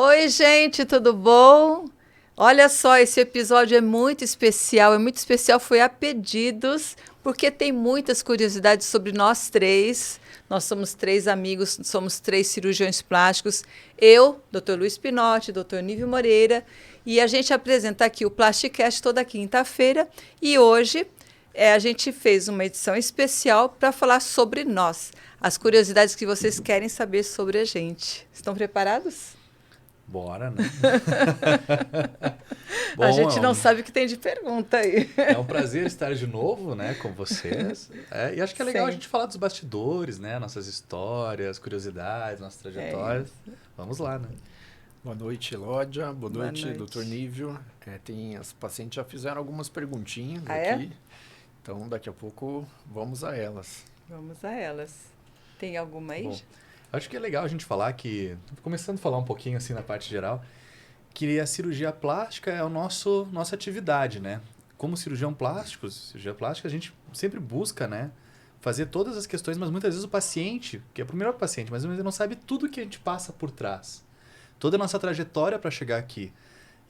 Oi, gente, tudo bom? Olha só, esse episódio é muito especial. Foi a pedidos, porque tem muitas curiosidades sobre nós três. Nós somos três amigos, somos três cirurgiões plásticos. Eu, Dr. Luiz Pinotti, Dr. Nívio Moreira, e a gente apresenta aqui o Plasticast toda quinta-feira. E hoje a gente fez uma edição especial para falar sobre nós, as curiosidades que vocês querem saber sobre a gente. Estão preparados? Bora, né? Bom, a gente não sabe o que tem de pergunta aí. É um prazer estar de novo, né, com vocês. E acho que é legal a gente falar dos bastidores, né? Nossas histórias, curiosidades, nossas trajetórias. Vamos lá, né? Boa noite, Elódia. Boa noite, Dr. Nívio. As pacientes já fizeram algumas perguntinhas aqui. Então, daqui a pouco, vamos a elas. Vamos a elas. Tem alguma aí? Bom, acho que é legal a gente falar que, começando a falar um pouquinho assim na parte geral, que a cirurgia plástica é nossa atividade, né? Como cirurgia plástica, a gente sempre busca, né, fazer todas as questões, mas muitas vezes o paciente, que é o melhor paciente, mas ele não sabe tudo que a gente passa por trás. Toda a nossa trajetória para chegar aqui.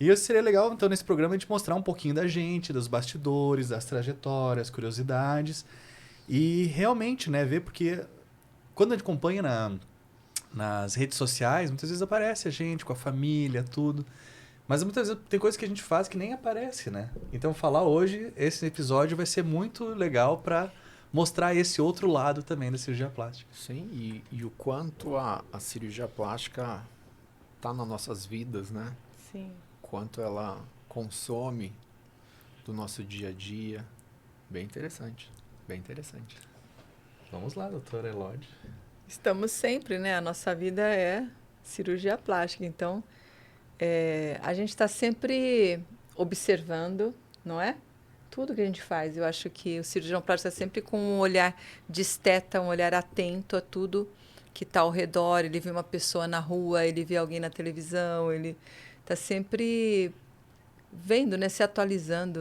E seria legal, então, nesse programa, a gente mostrar um pouquinho da gente, dos bastidores, das trajetórias, curiosidades. E realmente, né, ver, porque quando a gente acompanha nas redes sociais, muitas vezes aparece a gente com a família, tudo. Mas muitas vezes tem coisas que a gente faz que nem aparece, né? Então, falar hoje, esse episódio vai ser muito legal para mostrar esse outro lado também da cirurgia plástica. Sim, e o quanto a cirurgia plástica está nas nossas vidas, né? Sim. Quanto ela consome do nosso dia a dia. Bem interessante, bem interessante. Vamos lá, doutora Elódia. Estamos sempre, né? A nossa vida é cirurgia plástica, então a gente está sempre observando, não é? Tudo que a gente faz. Eu acho que o cirurgião plástico está sempre com um olhar de esteta, um olhar atento a tudo que está ao redor. Ele vê uma pessoa na rua, ele vê alguém na televisão, ele está sempre vendo, né? Se atualizando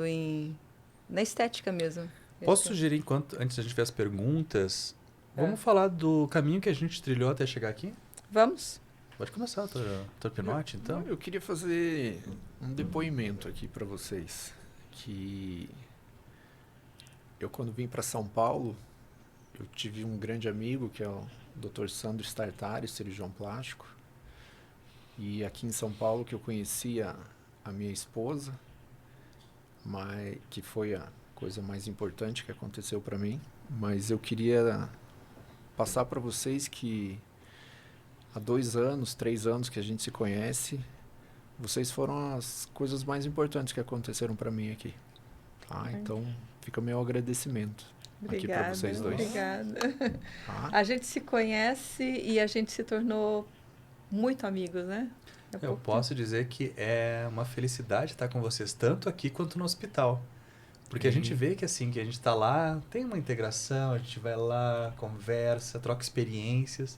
na estética mesmo. Posso sugerir, antes da gente ver as perguntas, vamos falar do caminho que a gente trilhou até chegar aqui? Vamos. Pode começar, doutor Pinotti, então. Eu queria fazer um depoimento aqui para vocês. Que eu, quando vim para São Paulo, eu tive um grande amigo, que é o Dr. Sandro Startari, cirurgião plástico. E aqui em São Paulo que eu conheci a minha esposa, que foi a coisa mais importante que aconteceu para mim. Mas eu queria passar para vocês que há 2 anos, 3 anos que a gente se conhece, vocês foram as coisas mais importantes que aconteceram para mim aqui. Então, fica o meu agradecimento. Obrigada, aqui para vocês dois. Obrigada. A gente se conhece e a gente se tornou muito amigos, né? Eu posso dizer que é uma felicidade estar com vocês, tanto aqui quanto no hospital. Porque a gente vê que assim, que a gente está lá, tem uma integração, a gente vai lá, conversa, troca experiências.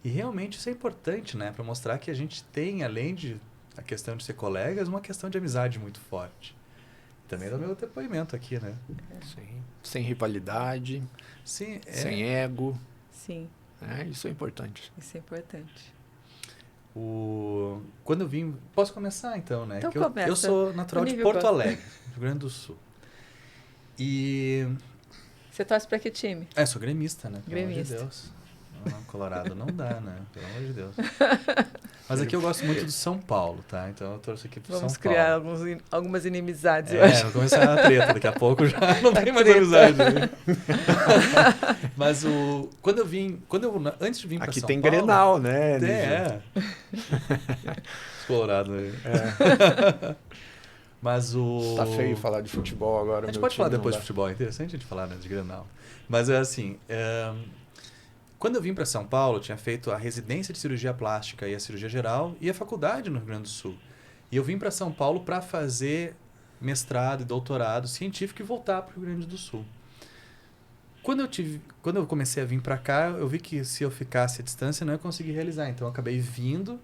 E realmente isso é importante, né? Para mostrar que a gente tem, além de a questão de ser colegas, uma questão de amizade muito forte. Também é o meu depoimento aqui, né? Sim. Sem rivalidade, sim, sem ego. Sim. Isso é importante. Isso é importante. Quando eu vim... Posso começar, então, né? Então eu sou natural de Porto Alegre, Rio Grande do Sul. E... Você torce para que time? Sou gremista, né? Pelo amor de Deus. Não, Colorado não dá, né? Pelo amor de Deus. Mas aqui eu gosto muito do São Paulo, tá? Então eu torço aqui pro São Paulo. Vamos criar algumas inimizades, eu acho. Vamos começar a treta. Daqui a pouco já não tem mais amizade. Né? Mas antes de vir para São Paulo... Aqui tem Grenal, né? Colorado aí. Mas Tá feio falar de futebol agora. A gente pode falar depois de futebol, é interessante a gente falar, né, de Grenal. Mas é assim... Quando eu vim para São Paulo, eu tinha feito a residência de cirurgia plástica e a cirurgia geral e a faculdade no Rio Grande do Sul. E eu vim para São Paulo para fazer mestrado e doutorado científico e voltar para o Rio Grande do Sul. Quando eu comecei a vir para cá, eu vi que se eu ficasse à distância não ia conseguir realizar. Então eu acabei vindo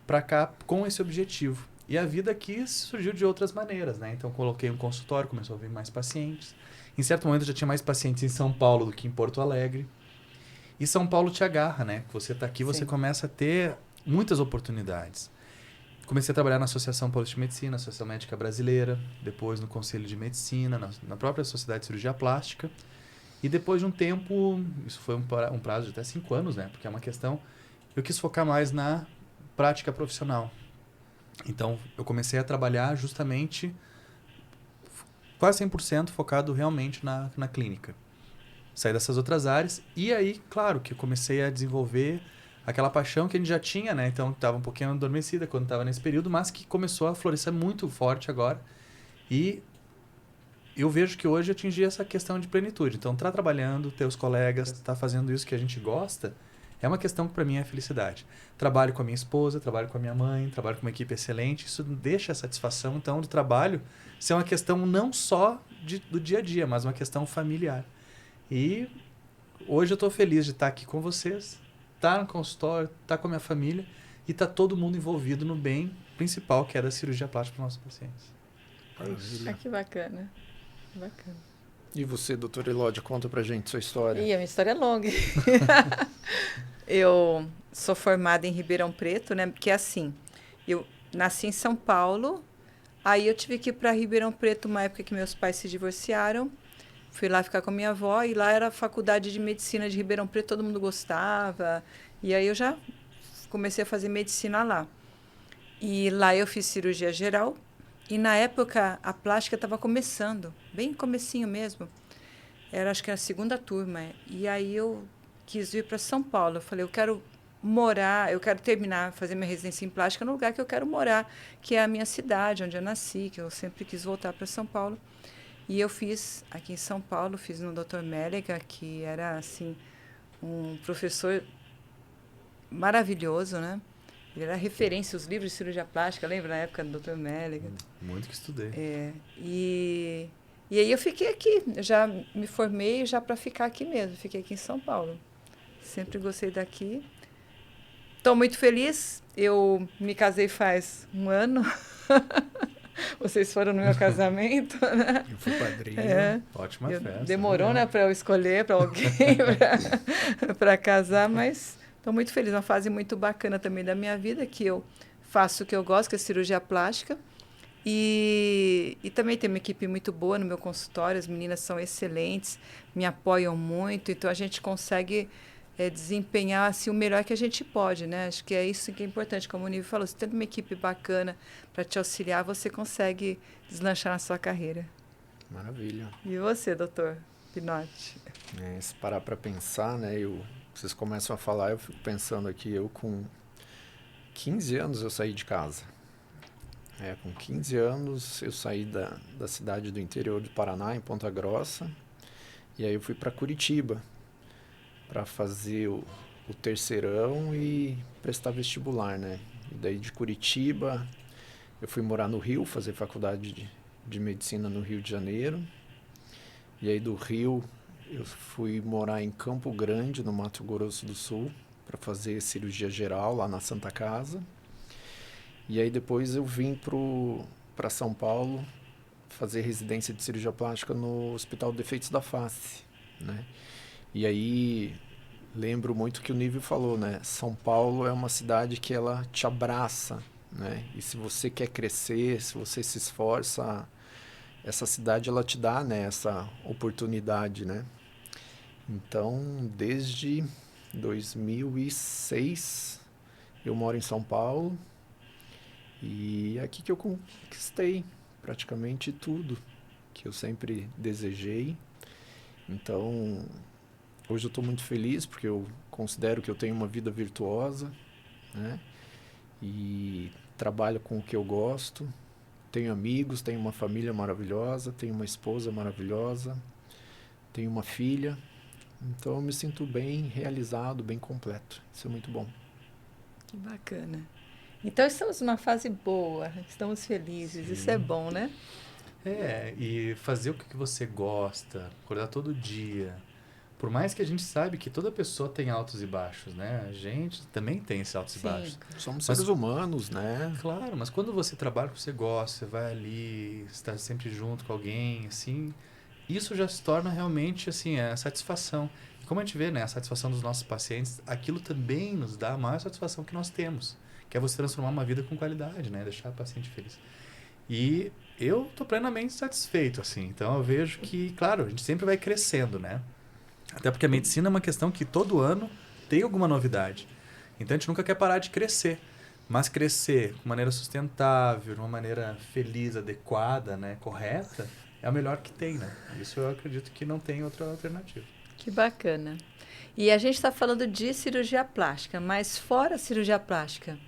para cá com esse objetivo. E a vida aqui surgiu de outras maneiras, né? Então coloquei um consultório, começou a vir mais pacientes. Em certo momento eu já tinha mais pacientes em São Paulo do que em Porto Alegre. E São Paulo te agarra, né? Você está aqui, você começa a ter muitas oportunidades. comecei a trabalhar na Associação Paulista de Medicina, Associação Médica Brasileira, depois no Conselho de Medicina, na própria Sociedade de Cirurgia Plástica. E depois de um tempo, isso foi um prazo de até 5 anos, né? Porque é uma questão, eu quis focar mais na prática profissional. Então, eu comecei a trabalhar justamente quase 100% focado realmente na clínica. Saí dessas outras áreas e aí, claro, que eu comecei a desenvolver aquela paixão que a gente já tinha, né? Então, estava um pouquinho adormecida quando estava nesse período, mas que começou a florescer muito forte agora. E eu vejo que hoje atingi essa questão de plenitude. Então, estar trabalhando, ter os colegas, estar fazendo isso que a gente gosta, é uma questão que para mim é felicidade. Trabalho com a minha esposa, trabalho com a minha mãe, trabalho com uma equipe excelente. Isso deixa a satisfação, então, do trabalho ser uma questão não só do dia a dia, mas uma questão familiar. E hoje eu estou feliz de estar aqui com vocês, estar no consultório, estar com a minha família e estar todo mundo envolvido no bem principal, que é da cirurgia plástica para os nossos pacientes. Maravilha. Que bacana. Bacana. E você, doutora Elódia, conta pra gente sua história. E a minha história é longa. Eu sou formada em Ribeirão Preto, né? Porque assim, eu nasci em São Paulo, aí eu tive que ir para Ribeirão Preto uma época que meus pais se divorciaram. Fui lá ficar com a minha avó e lá era a faculdade de medicina de Ribeirão Preto, todo mundo gostava. E aí eu já comecei a fazer medicina lá. E lá eu fiz cirurgia geral. E na época a plástica estava começando, bem comecinho mesmo. Acho que era a segunda turma. E aí eu quis vir para São Paulo. Eu falei, eu quero morar, eu quero terminar, fazer minha residência em plástica no lugar que eu quero morar, que é a minha cidade, onde eu nasci, que eu sempre quis voltar para São Paulo. E eu fiz aqui em São Paulo, fiz no Dr. Mélega, que era assim um professor maravilhoso, né? Ele era referência, os livros de cirurgia plástica, lembra na época do Dr. Mélega? Muito que estudei. E aí eu fiquei aqui, eu já me formei já para ficar aqui mesmo, fiquei aqui em São Paulo. Sempre gostei daqui. Estou muito feliz, eu me casei faz 1 ano. Vocês foram no meu casamento, né? Eu fui padrinho. Ótima festa. Demorou, né, para eu escolher para alguém para casar, mas estou muito feliz. Uma fase muito bacana também da minha vida, que eu faço o que eu gosto, que é cirurgia plástica. E também tem uma equipe muito boa no meu consultório, as meninas são excelentes, me apoiam muito, então a gente consegue desempenhar assim, o melhor que a gente pode, né? Acho que é isso que é importante, como o Nível falou, se tem uma equipe bacana para te auxiliar, você consegue deslanchar na sua carreira. Maravilha. E você, doutor Pinotti? Se parar para pensar, né, vocês começam a falar, eu fico pensando aqui, eu com 15 anos eu saí de casa. Com 15 anos eu saí da cidade do interior do Paraná, em Ponta Grossa, e aí eu fui para Curitiba para fazer o terceirão e prestar vestibular, né? E daí de Curitiba eu fui morar no Rio, fazer faculdade de medicina no Rio de Janeiro. E aí do Rio eu fui morar em Campo Grande, no Mato Grosso do Sul, para fazer cirurgia geral lá na Santa Casa. E aí depois eu vim para São Paulo fazer residência de cirurgia plástica no Hospital Defeitos da Face, né? E aí lembro muito que o Nível falou, né? São Paulo é uma cidade que ela te abraça, né? E se você quer crescer, se você se esforça, essa cidade ela te dá, né, essa oportunidade, né? Então, desde 2006 eu moro em São Paulo. E é aqui que eu conquistei praticamente tudo que eu sempre desejei. Então, hoje eu estou muito feliz porque eu considero que eu tenho uma vida virtuosa, né? E trabalho com o que eu gosto. Tenho amigos, tenho uma família maravilhosa, tenho uma esposa maravilhosa, tenho uma filha. Então, eu me sinto bem realizado, bem completo. Isso é muito bom. Que bacana. Então, estamos numa fase boa, estamos felizes, Sim. Isso é bom, né? E fazer o que você gosta, acordar todo dia. Por mais que a gente sabe que toda pessoa tem altos e baixos, né? A gente também tem esses altos e baixos. Somos seres humanos, né? Claro, mas quando você trabalha com o que você gosta, você vai ali, está sempre junto com alguém, assim, isso já se torna realmente, assim, a satisfação. Como a gente vê, né, a satisfação dos nossos pacientes, aquilo também nos dá a maior satisfação que nós temos, que é você transformar uma vida com qualidade, né? Deixar a paciente feliz. E eu estou plenamente satisfeito, assim. Então, eu vejo que, claro, a gente sempre vai crescendo, né? Até porque a medicina é uma questão que todo ano tem alguma novidade. Então, a gente nunca quer parar de crescer. Mas crescer de maneira sustentável, de uma maneira feliz, adequada, né? Correta, é o melhor que tem, né? Isso eu acredito que não tem outra alternativa. Que bacana. E a gente está falando de cirurgia plástica, mas fora a cirurgia plástica,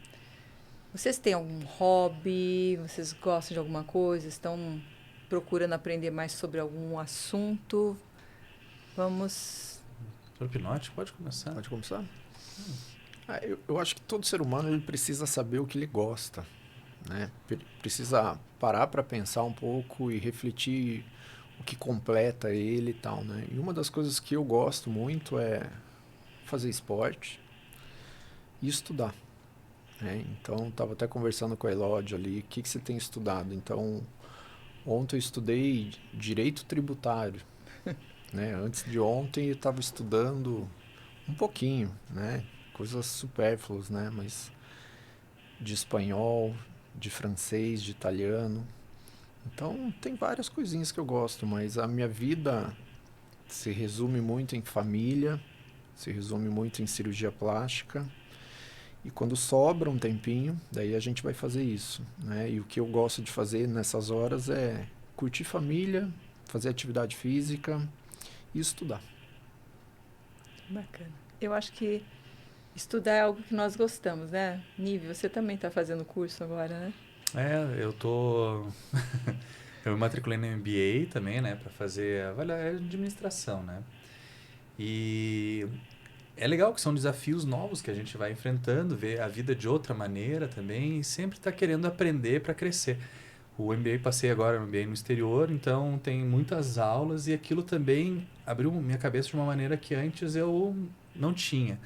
vocês têm algum hobby? Vocês gostam de alguma coisa? Estão procurando aprender mais sobre algum assunto? Vamos... Doutor Pinotti, pode começar. Pode começar? Eu acho que todo ser humano ele precisa saber o que ele gosta, né? Precisa parar para pensar um pouco e refletir o que completa ele e tal, né? E uma das coisas que eu gosto muito é fazer esporte e estudar, né? Então, estava até conversando com a Elódia ali, o que você tem estudado? Então, ontem eu estudei Direito Tributário, né? Antes de ontem eu estava estudando um pouquinho, né? Coisas supérfluas, né? Mas de espanhol, de francês, de italiano. Então, tem várias coisinhas que eu gosto, mas a minha vida se resume muito em família, se resume muito em cirurgia plástica. E quando sobra um tempinho, daí a gente vai fazer isso, né? E o que eu gosto de fazer nessas horas é curtir família, fazer atividade física e estudar. Bacana. Eu acho que estudar é algo que nós gostamos, né? Nive, você também está fazendo curso agora, né? Eu tô... eu me matriculei no MBA também, né? Para fazer administração, né? E é legal que são desafios novos que a gente vai enfrentando, ver a vida de outra maneira também e sempre tá querendo aprender para crescer. O MBA, passei agora no MBA no exterior, então tem muitas aulas e aquilo também abriu minha cabeça de uma maneira que antes eu não tinha.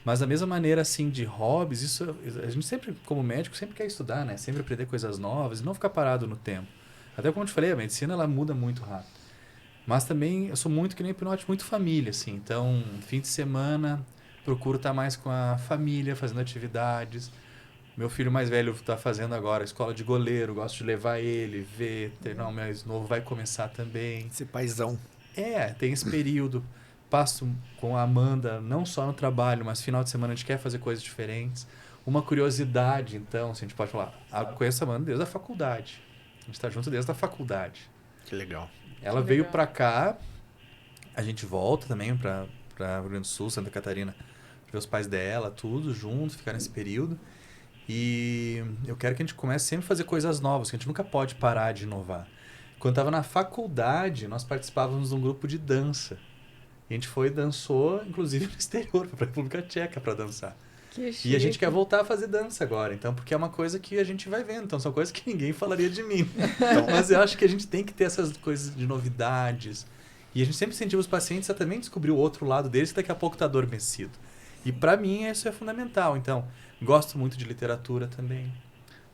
Mas da mesma maneira, assim, de hobbies, isso a gente sempre, como médico, sempre quer estudar, né? Sempre aprender coisas novas e não ficar parado no tempo. Até como eu te falei, a medicina, ela muda muito rápido. Mas também, eu sou muito que nem Pinotti, muito família, assim. Então, fim de semana, procuro estar mais com a família, fazendo atividades. Meu filho mais velho está fazendo agora escola de goleiro, gosto de levar ele, ver, treinar. O mais novo vai começar também. Ser paizão. Tem esse período. Passo com a Amanda, não só no trabalho, mas final de semana a gente quer fazer coisas diferentes. Uma curiosidade, então, se a gente pode falar, conheço a Amanda desde a faculdade. A gente está junto desde a faculdade. Que legal. Ela veio para cá, a gente volta também para Rio Grande do Sul, Santa Catarina, ver os pais dela, tudo junto, ficar nesse período. E eu quero que a gente comece sempre a fazer coisas novas, que a gente nunca pode parar de inovar. Quando estava na faculdade, nós participávamos de um grupo de dança. E a gente dançou, inclusive, no exterior, para a República Tcheca para dançar. Que chique. E a gente quer voltar a fazer dança agora, então, porque é uma coisa que a gente vai vendo. Então, são coisas que ninguém falaria de mim. Então, mas eu acho que a gente tem que ter essas coisas de novidades. E a gente sempre incentiva os pacientes a também descobrir o outro lado deles, que daqui a pouco está adormecido. E para mim, isso é fundamental. Então, gosto muito de literatura também.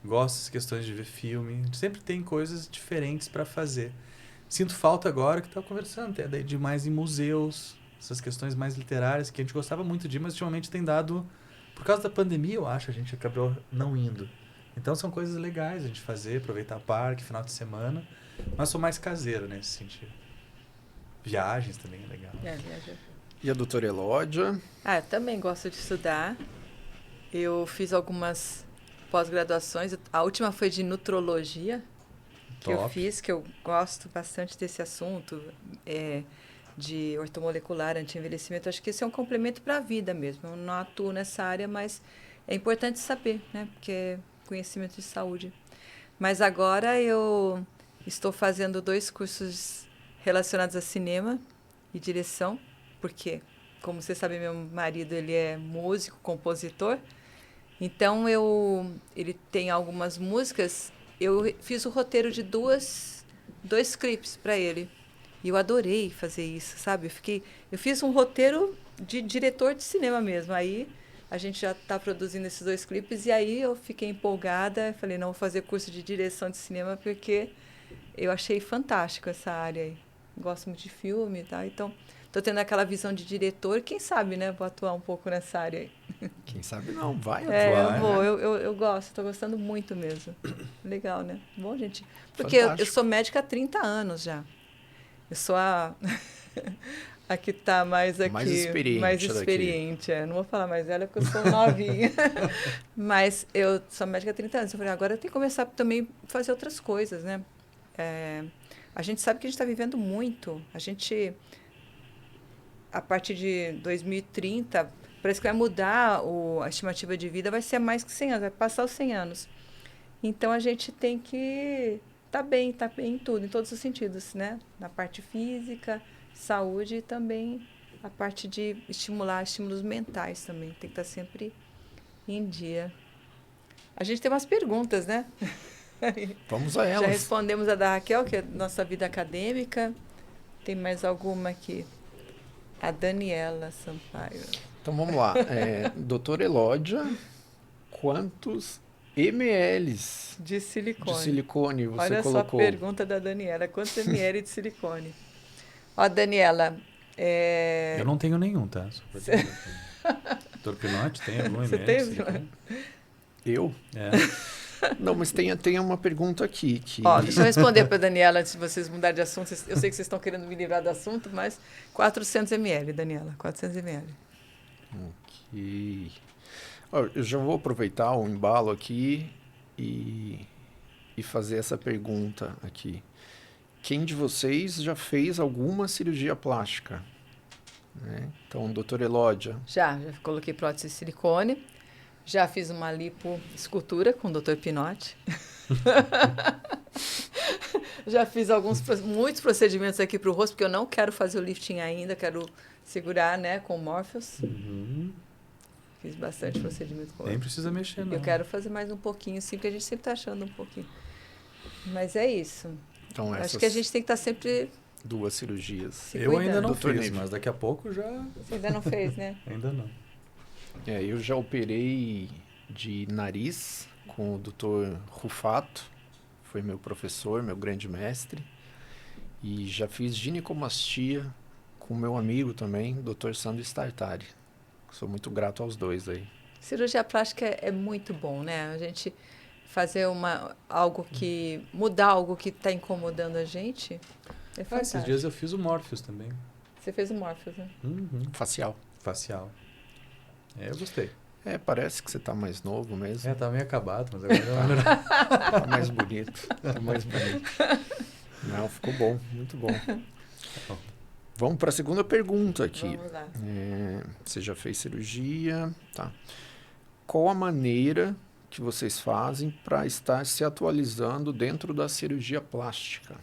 Gosto das questões de ver filme. A gente sempre tem coisas diferentes para fazer. Sinto falta agora que estava conversando até de mais em museus, essas questões mais literárias que a gente gostava muito de, mas ultimamente tem dado, por causa da pandemia, eu acho, a gente acabou não indo. Então são coisas legais a gente fazer, aproveitar parque, final de semana, mas sou mais caseiro nesse sentido. Viagens também é legal. Viagem. E a doutora Elódia? Eu também gosto de estudar. Eu fiz algumas pós-graduações. A última foi de nutrologia, que eu fiz, que eu gosto bastante desse assunto, de ortomolecular, anti-envelhecimento. Acho que esse é um complemento para a vida mesmo. Eu não atuo nessa área, mas é importante saber, né? Porque é conhecimento de saúde. Mas agora eu estou fazendo 2 cursos relacionados a cinema e direção, porque, como você sabe, meu marido ele é músico, compositor. Então, ele tem algumas músicas. Eu fiz o roteiro de 2 clipes para ele. E eu adorei fazer isso, sabe? Eu fiz um roteiro de diretor de cinema mesmo. Aí a gente já está produzindo esses 2 clipes e aí eu fiquei empolgada. Falei, não, vou fazer curso de direção de cinema porque eu achei fantástico essa área aí. Gosto muito de filme e tal. Então, estou tendo aquela visão de diretor. Quem sabe, né? Vou atuar um pouco nessa área aí. Quem sabe não, vai É, atuar. eu vou, né? eu gosto, tô gostando muito mesmo. Legal, né? Bom, gente. Porque eu Fantástico. sou médica há 30 anos já. Eu sou a que tá mais aqui, Mais experiente mais daqui. experiente. É. Não vou falar mais ela porque eu sou novinha. Mas eu sou médica há 30 anos. Eu falei, agora eu tenho que começar também a fazer outras coisas, né? É, a gente sabe que a gente está vivendo muito. A gente, a partir de 2030, parece que vai mudar a estimativa de vida, vai ser mais que 100 anos, vai passar os 100 anos. Então a gente tem que tá bem em tudo, em todos os sentidos, né? Na parte física, saúde e também a parte de estimular estímulos mentais também. Tem que estar sempre em dia. A gente tem umas perguntas, né? Vamos a Já elas. respondemos a da Raquel, que é nossa vida acadêmica. Tem mais alguma aqui? A Daniela Sampaio. Então vamos lá. Doutora Elódia, quantos mLs De de silicone. silicone você Olha colocou? só a pergunta da Daniela. Quantos ml de silicone? Ó, Daniela, Eu não tenho nenhum, tá? Só pra dizer. Dr. Pinotti tem algum Você e-mail? tem? Silicone? Eu? É. Não, mas tem uma pergunta aqui que... Ó, deixa eu responder para a Daniela antes de vocês mudarem de assunto. Eu sei que vocês estão querendo me livrar do assunto, mas 400 ml, Daniela, 400 ml. Ok. Ó, eu já vou aproveitar o embalo aqui e fazer essa pergunta aqui. Quem de vocês já fez alguma cirurgia plástica? Né? Então, doutora Elódia, Já coloquei prótese de silicone. Já fiz uma lipoescultura com o Dr. Pinotti. Já fiz muitos procedimentos aqui para o rosto, porque eu não quero fazer o lifting ainda, quero segurar, né, com o Morpheus. Uhum. Fiz bastante procedimento com Nem ele. precisa mexer, não. Eu quero fazer mais um pouquinho, sim, porque a gente sempre está achando um pouquinho. Mas é isso. então essas Acho que a gente tem que estar sempre duas cirurgias. se Eu ainda cuidando. não Doutor fiz, Ney. mas daqui a pouco já... Você ainda não fez, né? Ainda não. Eu já operei de nariz com o Dr. Rufato, foi meu professor, meu grande mestre, e já fiz ginecomastia com meu amigo também, Dr. Sandro Startari. Sou muito grato aos dois aí. Cirurgia plástica é muito bom, né? A gente fazer mudar algo que está incomodando a gente é Esses fantástico. dias eu fiz o Morpheus também. Você fez o Morpheus, né? Uhum. Facial. Facial. Eu gostei. Parece que você tá mais novo mesmo. Tá meio acabado, mas agora... Tá mais bonito. Tá mais bonito. Não, ficou bom. Muito bom. Vamos para a segunda pergunta aqui. Vamos lá. Você já fez cirurgia, tá? Qual a maneira que vocês fazem para estar se atualizando dentro da cirurgia plástica?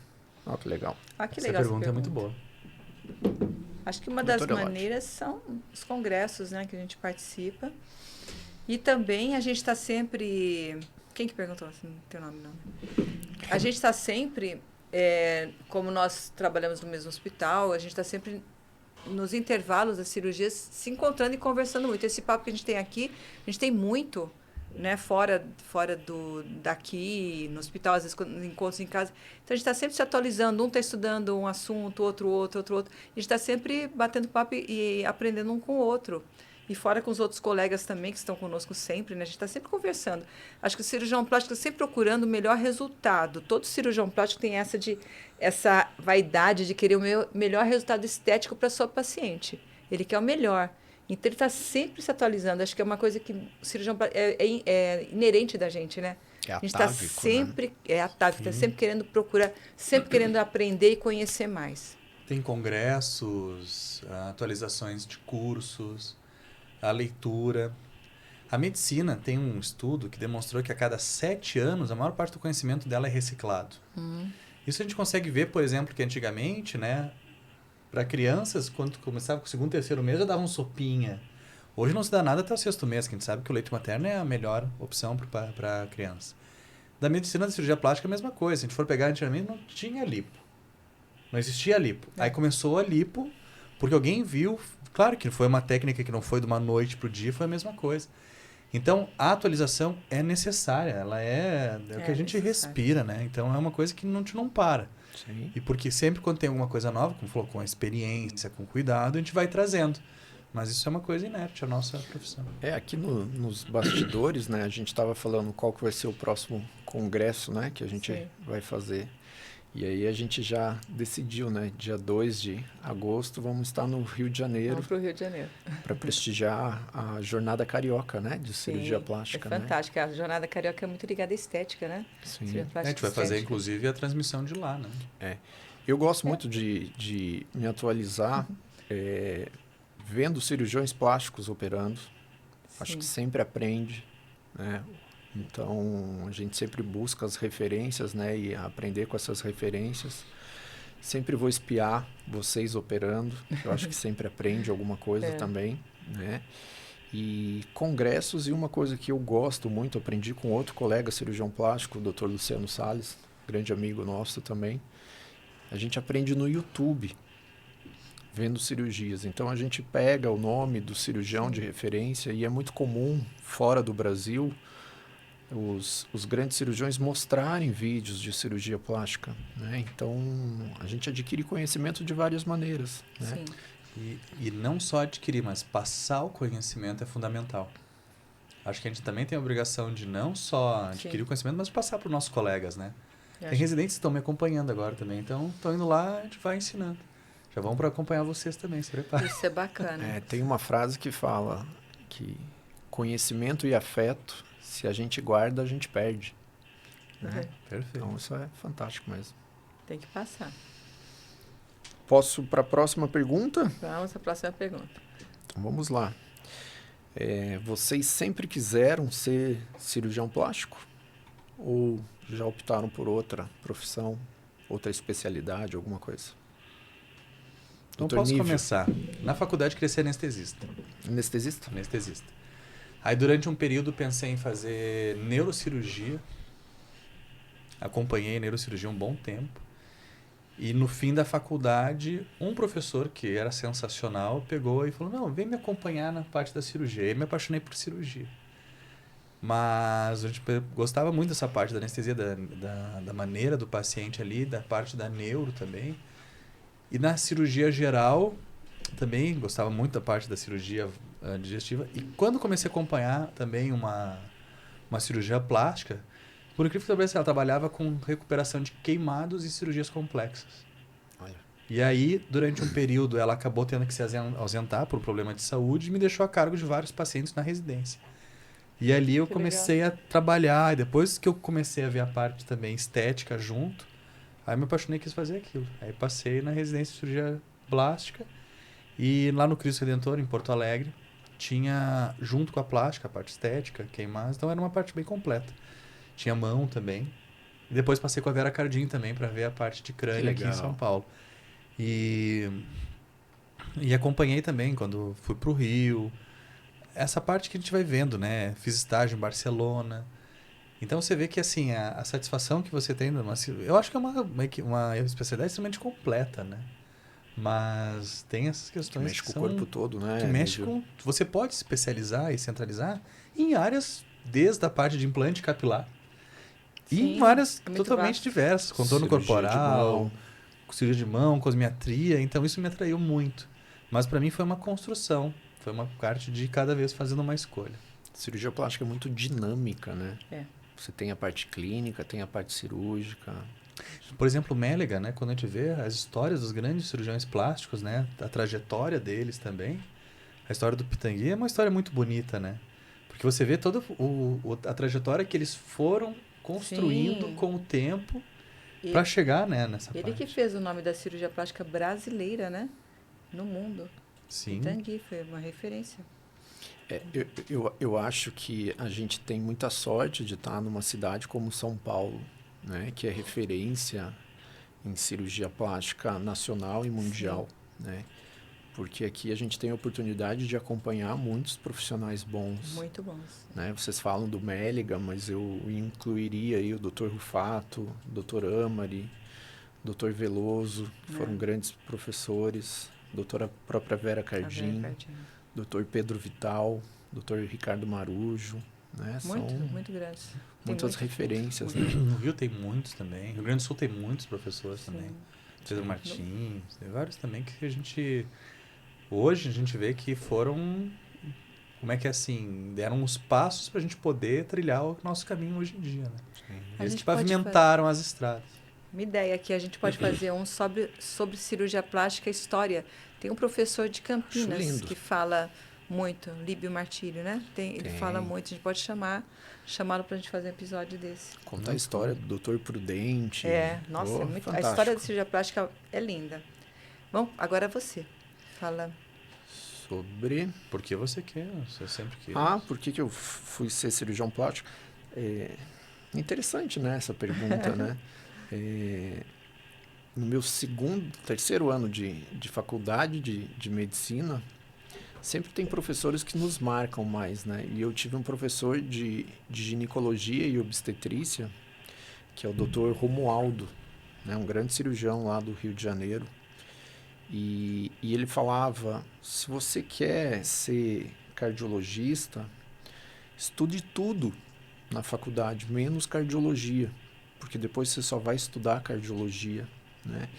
Olha que legal. Ah, que Essa legal pergunta é muito boa. Acho que uma das Doutora Elódia. maneiras são os congressos, né, que a gente participa. E também a gente está sempre... Quem que perguntou? Assim, não tem nome, não. A gente está sempre, como nós trabalhamos no mesmo hospital, a gente está sempre nos intervalos das cirurgias se encontrando e conversando muito. Esse papo que a gente tem aqui, a gente tem muito, né, fora daqui, no hospital, às vezes encontros em casa. Então a gente está sempre se atualizando, um está estudando um assunto, outro. A gente está sempre batendo papo e aprendendo um com o outro. E fora com os outros colegas também, que estão conosco sempre, né? A gente está sempre conversando. Acho que o cirurgião plástico está sempre procurando o melhor resultado. Todo cirurgião plástico tem essa vaidade de querer o melhor resultado estético para a sua paciente. Ele quer o melhor. Então, ele está sempre se atualizando. Acho que é uma coisa que o cirurgião plástico é inerente da gente, né? É A gente está atávico, sempre... É atávico, está sempre querendo procurar, sempre querendo aprender e conhecer mais. Tem congressos, atualizações de cursos, a leitura. A medicina tem um estudo que demonstrou que a cada 7 anos, a maior parte do conhecimento dela é reciclado. Isso a gente consegue ver, por exemplo, que antigamente, né, para crianças, quando começava com o 2º, 3º mês, já davam sopinha. Hoje não se dá nada até o 6º mês, que a gente sabe que o leite materno é a melhor opção para a criança. Da medicina da cirurgia plástica, a mesma coisa. Se a gente for pegar antigamente, não tinha lipo. Não existia lipo. Aí começou a lipo, porque alguém viu... Claro que foi uma técnica que não foi de uma noite para o dia, foi a mesma coisa. Então, a atualização é necessária. Ela é o que a gente respira, né? Então, é uma coisa que não para. Sim. E porque sempre quando tem alguma coisa nova, como falou, com a experiência, com cuidado, a gente vai trazendo. Mas isso é uma coisa inerte à nossa profissão. Aqui nos bastidores, né, a gente estava falando qual que vai ser o próximo congresso, né, que a gente Sim. vai fazer. E aí a gente já decidiu, né, dia 2 de agosto vamos estar no Rio de Janeiro Vamos para o Rio de Janeiro. para prestigiar a Jornada Carioca, né, de cirurgia Sim, plástica, é fantástica. A Jornada Carioca é muito ligada à estética, né? Sim. Cirurgia A plástica gente vai e fazer, estética. inclusive, a transmissão de lá, né? Eu gosto muito de me atualizar vendo cirurgiões plásticos operando. Acho Sim. que sempre aprende, né? Então, a gente sempre busca as referências, né? E aprender com essas referências. Sempre vou espiar vocês operando. Eu acho que sempre aprende alguma coisa também, né? E congressos, e uma coisa que eu gosto muito, aprendi com outro colega cirurgião plástico, o Dr. Luciano Salles, grande amigo nosso também. A gente aprende no YouTube, vendo cirurgias. Então, a gente pega o nome do cirurgião de referência e é muito comum, fora do Brasil, os grandes cirurgiões mostrarem vídeos de cirurgia plástica, né? Então, a gente adquire conhecimento de várias maneiras, né? Sim. E não só adquirir, mas passar o conhecimento é fundamental. Acho que a gente também tem a obrigação de não só adquirir o conhecimento, mas passar para os nossos colegas, né? Tem residentes que estão me acompanhando agora também, então estão indo lá, a gente vai ensinando. Já vão para acompanhar vocês também, se preparem. Isso é bacana. Tem uma frase que fala que conhecimento e afeto, se a gente guarda, a gente perde. Né? Perfeito. Então, isso é fantástico mesmo. Tem que passar. Posso para a próxima pergunta? Vamos à próxima pergunta. Então, vamos lá. Vocês sempre quiseram ser cirurgião plástico? Ou já optaram por outra profissão, outra especialidade, alguma coisa? Então, Dr. posso Nívio. começar. Na faculdade, queria ser anestesista. Anestesista? Anestesista. Aí, durante um período, pensei em fazer neurocirurgia. Acompanhei neurocirurgia um bom tempo. E no fim da faculdade, um professor, que era sensacional, pegou e falou, não, vem me acompanhar na parte da cirurgia. E me apaixonei por cirurgia. Mas a gente gostava muito dessa parte da anestesia, da maneira do paciente ali, da parte da neuro também. E na cirurgia geral, também gostava muito da parte da cirurgia digestiva. E quando comecei a acompanhar também uma cirurgia plástica, por incrível que pareça, ela trabalhava com recuperação de queimados e cirurgias complexas. Olha. E aí, durante um período, ela acabou tendo que se ausentar por problema de saúde e me deixou a cargo de vários pacientes na residência. E ali eu comecei a trabalhar. E depois que eu comecei a ver a parte também estética junto, aí eu me apaixonei e quis fazer aquilo. Aí passei na residência de cirurgia plástica. E lá no Cristo Redentor, em Porto Alegre, tinha, junto com a plástica, a parte estética, queimados. Então era uma parte bem completa. Tinha mão também. E depois passei com a Vera Cardim também para ver a parte de crânio aqui em São Paulo. E acompanhei também quando fui para o Rio. Essa parte que a gente vai vendo, né? Fiz estágio em Barcelona. Então você vê que assim, a satisfação que você tem numa... Eu acho que é uma especialidade extremamente completa, né? Mas tem essas questões que mexe com o corpo todo, né? Que mexe com... Você pode se especializar e centralizar em áreas desde a parte de implante capilar. Sim, e em áreas muito totalmente vasto. diversas. Contorno Cirurgia corporal, cirurgia de mão, cosmiatria. Então isso me atraiu muito. Mas para mim foi uma construção. Foi uma parte de cada vez fazendo uma escolha. Cirurgia plástica é muito dinâmica, né? Você tem a parte clínica, tem a parte cirúrgica. Por exemplo, o Mélega, né? Quando a gente vê as histórias dos grandes cirurgiões plásticos, né? A trajetória deles também. A história do Pitangui é uma história muito bonita, né? Porque você vê toda a trajetória que eles foram construindo com o tempo para chegar, né, nessa parte. Ele que fez o nome da cirurgia plástica brasileira, né? No mundo. Sim. Pitangui foi uma referência. Eu acho que a gente tem muita sorte de estar numa cidade como São Paulo, né? Que é referência em cirurgia plástica nacional e mundial, né? Porque aqui a gente tem a oportunidade de acompanhar muitos profissionais bons. Muito bons. Né? Vocês falam do Mélega, mas eu incluiria aí o Dr. Rufato, o Dr. Amari, o Dr. Veloso, que foram grandes professores, a própria Vera Cardim, Dr. Pedro Vital, Dr. Ricardo Marujo. Né? Muito grandes. Muitas referências. Né? No Rio tem muitos também. No Rio Grande do Sul tem muitos professores também. Pedro Martins, tem vários também que a gente Hoje a gente vê que foram, como é que é assim, deram os passos para a gente poder trilhar o nosso caminho hoje em dia, né? A Eles gente que pode pavimentaram as estradas. Uma ideia aqui, a gente pode fazer um sobre cirurgia plástica e história. Tem um professor de Acho Campinas lindo. que fala muito, Líbio Martírio, né? Ele fala muito, a gente pode chamá-lo para a gente fazer um episódio desse. Contar a história do Doutor Prudente. Nossa, Oh, é muito, a fantástico. história da cirurgia plástica é linda. Bom, agora é você. Fala. Sobre... Por que você quer? Você sempre quis. Por que eu fui ser cirurgião plástico? Interessante, né, essa pergunta, né? No meu terceiro ano de faculdade de medicina, sempre tem professores que nos marcam mais, né? E eu tive um professor de ginecologia e obstetrícia, que é o Dr. Romualdo, né? Um grande cirurgião lá do Rio de Janeiro. E ele falava, se você quer ser cardiologista, estude tudo na faculdade, menos cardiologia, porque depois você só vai estudar cardiologia, né?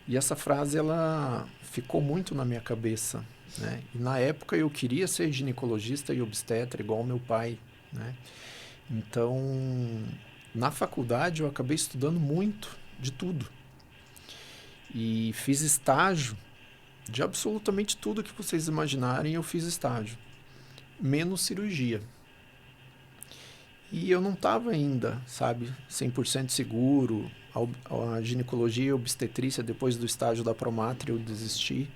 E essa frase, ela ficou muito na minha cabeça, né? E na época eu queria ser ginecologista e obstetra, igual meu pai, né? Então, na faculdade eu acabei estudando muito de tudo. E fiz estágio de absolutamente tudo que vocês imaginarem, eu fiz estágio, menos cirurgia. E eu não estava ainda, sabe, 100% seguro. A ginecologia e obstetrícia, depois do estágio da Promatre, eu desisti,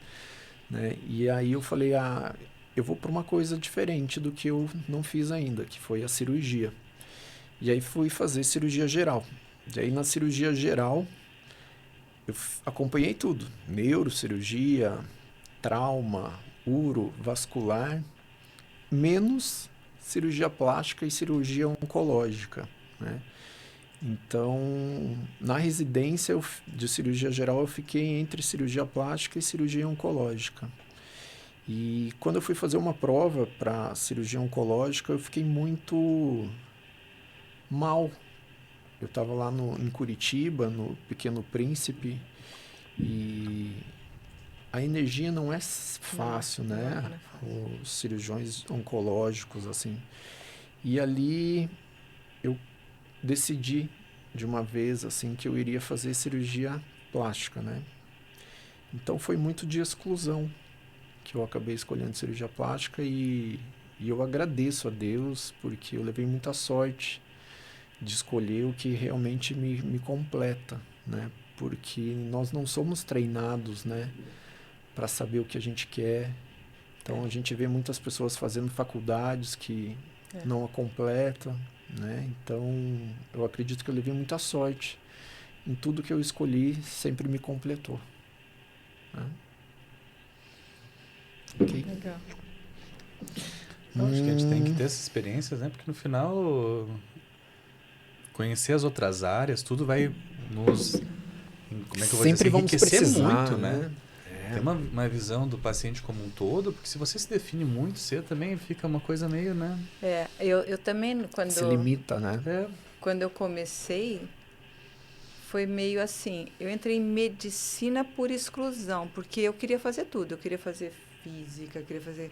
né? E aí eu falei, eu vou para uma coisa diferente do que eu não fiz ainda, que foi a cirurgia. E aí fui fazer cirurgia geral. E aí na cirurgia geral, eu acompanhei tudo. Neurocirurgia, trauma, uro, vascular, menos cirurgia plástica e cirurgia oncológica, né? Então, na residência de cirurgia geral, eu fiquei entre cirurgia plástica e cirurgia oncológica. E quando eu fui fazer uma prova para cirurgia oncológica, eu fiquei muito mal. Eu estava lá em Curitiba, no Pequeno Príncipe, e a energia não é fácil, né? Os cirurgiões oncológicos, assim. E ali eu decidi de uma vez, assim, que eu iria fazer cirurgia plástica, né? Então foi muito de exclusão que eu acabei escolhendo cirurgia plástica e eu agradeço a Deus porque eu levei muita sorte de escolher o que realmente me completa, né? Porque nós não somos treinados, né, para saber o que a gente quer. Então a gente vê muitas pessoas fazendo faculdades que não a completam, né? Então eu acredito que eu levei muita sorte em tudo que eu escolhi, sempre me completou, né? Ok. Legal. Eu acho que a gente tem que ter essas experiências, né? Porque no final, conhecer as outras áreas, tudo vai nos... Como é que eu vou Sempre dizer assim? vamos Enriquecer precisar, muito, né? Ter É. uma visão do paciente como um todo, porque se você se define muito cedo também fica uma coisa meio, né? Eu também, Se limita, né? quando eu comecei, foi meio assim, eu entrei em medicina por exclusão, porque eu queria fazer tudo, eu queria fazer física, eu queria fazer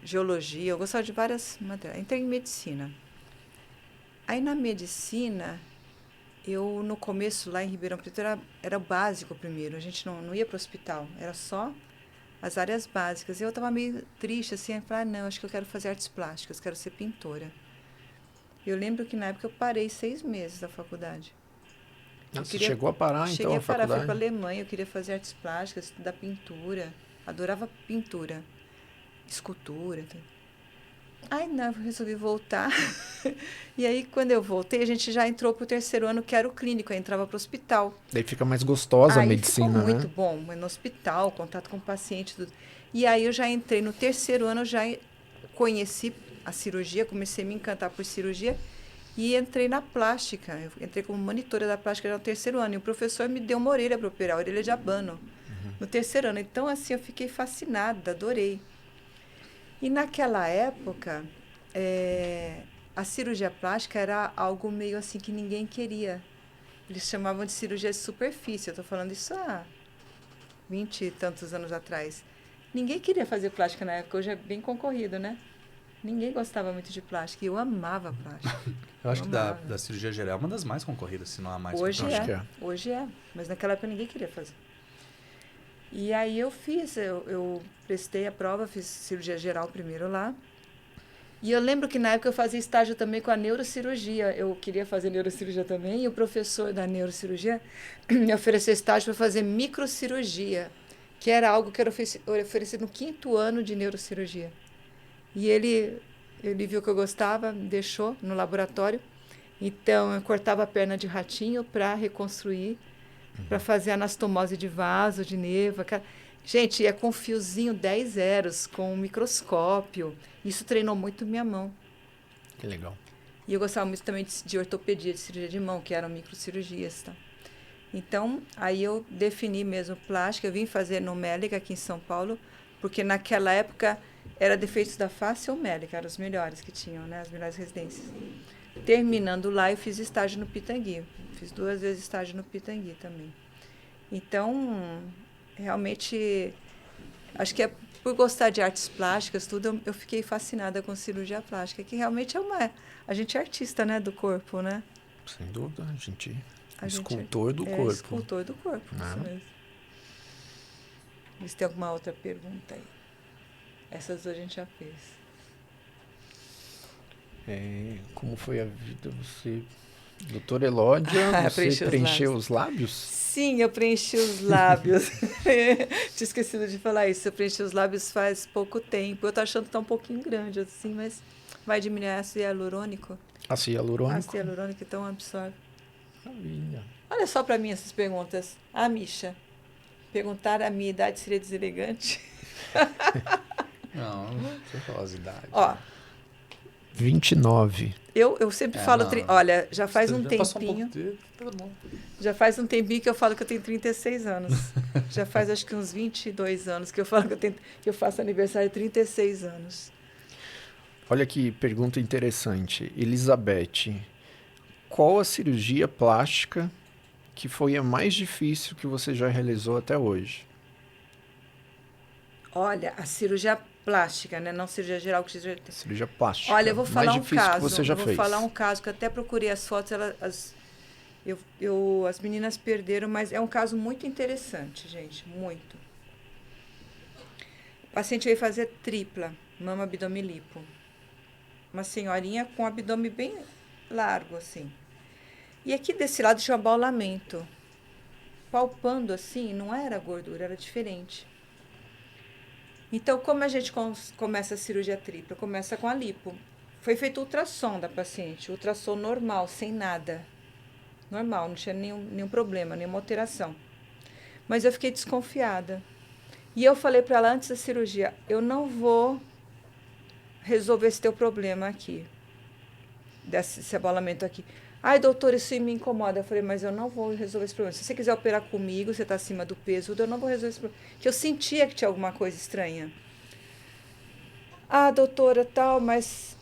geologia, eu gostava de várias matérias. Entrei em medicina. Aí na medicina, eu no começo lá em Ribeirão Preto era o básico primeiro, a gente não ia para o hospital, era só as áreas básicas. Eu estava meio triste assim, eu falei, não, acho que eu quero fazer artes plásticas, quero ser pintora. Eu lembro que na época eu parei 6 meses da faculdade. Você chegou a parar, então, a faculdade? Fui para a Alemanha, eu queria fazer artes plásticas, estudar pintura, adorava pintura, escultura. Tudo. Aí, não, eu resolvi voltar. E aí, quando eu voltei, a gente já entrou para o terceiro ano, que era o clínico, eu entrava para o hospital. Daí fica mais gostosa a medicina, ficou muito né? bom, no hospital, contato com o paciente, tudo. E aí eu já entrei no terceiro ano, eu já conheci a cirurgia, comecei a me encantar por cirurgia e entrei na plástica. Eu entrei como monitora da plástica no terceiro ano. E o professor me deu uma orelha para operar, orelha de abano, no terceiro ano. Então, assim, eu fiquei fascinada, adorei. E naquela época, a cirurgia plástica era algo meio assim que ninguém queria. Eles chamavam de cirurgia de superfície. Eu estou falando isso há 20 e tantos anos atrás. Ninguém queria fazer plástica na época, hoje é bem concorrido, né? Ninguém gostava muito de plástica e eu amava plástica. Eu acho que da amava. cirurgia geral é uma das mais concorridas, se não a mais Hoje concorrida. Acho que é. hoje é, mas naquela época ninguém queria fazer. E aí eu prestei a prova, fiz cirurgia geral primeiro lá. E eu lembro que na época eu fazia estágio também com a neurocirurgia. Eu queria fazer neurocirurgia também, e o professor da neurocirurgia me ofereceu estágio para fazer microcirurgia, que era algo que era oferecido no 5º ano de neurocirurgia. E ele viu que eu gostava, me deixou no laboratório. Então, eu cortava a perna de ratinho para reconstruir, para fazer anastomose de vaso, de nervo. Gente, é com fiozinho 10 zeros, com um microscópio. Isso treinou muito minha mão. Que legal. E eu gostava muito também de ortopedia, de cirurgia de mão, que eram microcirurgias. Tá? Então, aí eu defini mesmo plástica. Eu vim fazer no Mélica, aqui em São Paulo, porque naquela época era defeitos da face ou Mélica, eram os melhores que tinham, né? As melhores residências. Terminando lá, eu fiz estágio no Pitangui. Fiz 2 vezes estágio no Pitangui também. Então, realmente, acho que é por gostar de artes plásticas, tudo, eu fiquei fascinada com cirurgia plástica, que realmente a gente é artista, né, do corpo, né? Sem dúvida, a gente Escultor do corpo. Escultor do corpo, isso mesmo. Se tem alguma outra pergunta aí. Essas 2 a gente já fez. Como foi a vida? Você, doutora Elódia, você preencheu os lábios? Sim, eu preenchi os lábios. Tinha esquecido de falar isso. Eu preenchi os lábios faz pouco tempo. Eu tô achando que tá um pouquinho grande, assim, mas vai diminuir ácido hialurônico. Ácido hialurônico? Ácido hialurônico, então absorve. Maravilha. Olha só para mim essas perguntas. Misha, perguntar a minha idade seria deselegante? Não, você fala as idades. Ó, 29. eu sempre falo... Olha, já faz um tempinho... Já faz um tempinho que eu falo que eu tenho 36 anos. Já faz acho que uns 22 anos que eu falo que eu faço aniversário de 36 anos. Olha que pergunta interessante. Elizabeth, qual a cirurgia plástica que foi a mais difícil que você já realizou até hoje? Olha, a cirurgia plástica, né? Não cirurgia geral. Cirurgia plástica. Olha, eu vou falar um caso. Que você já fez. Vou falar um caso que eu até procurei as fotos. As meninas perderam, mas é um caso muito interessante, gente. Muito. O paciente veio fazer tripla, mama, abdômen, lipo. Uma senhorinha com abdômen bem largo, assim. E aqui desse lado tinha um abaulamento. Palpando assim, não era gordura, era diferente. Então, como a gente começa a cirurgia tripla? Começa com a lipo. Foi feito ultrassom da paciente, ultrassom normal, sem nada. Normal, não tinha nenhum problema, nenhuma alteração. Mas eu fiquei desconfiada. E eu falei para ela antes da cirurgia, eu não vou resolver esse teu problema aqui, desse abaulamento aqui. Ai, doutor, isso me incomoda. Eu falei, mas eu não vou resolver esse problema. Se você quiser operar comigo, você está acima do peso, eu não vou resolver esse problema. Porque eu sentia que tinha alguma coisa estranha. Ah, doutora, tal, mas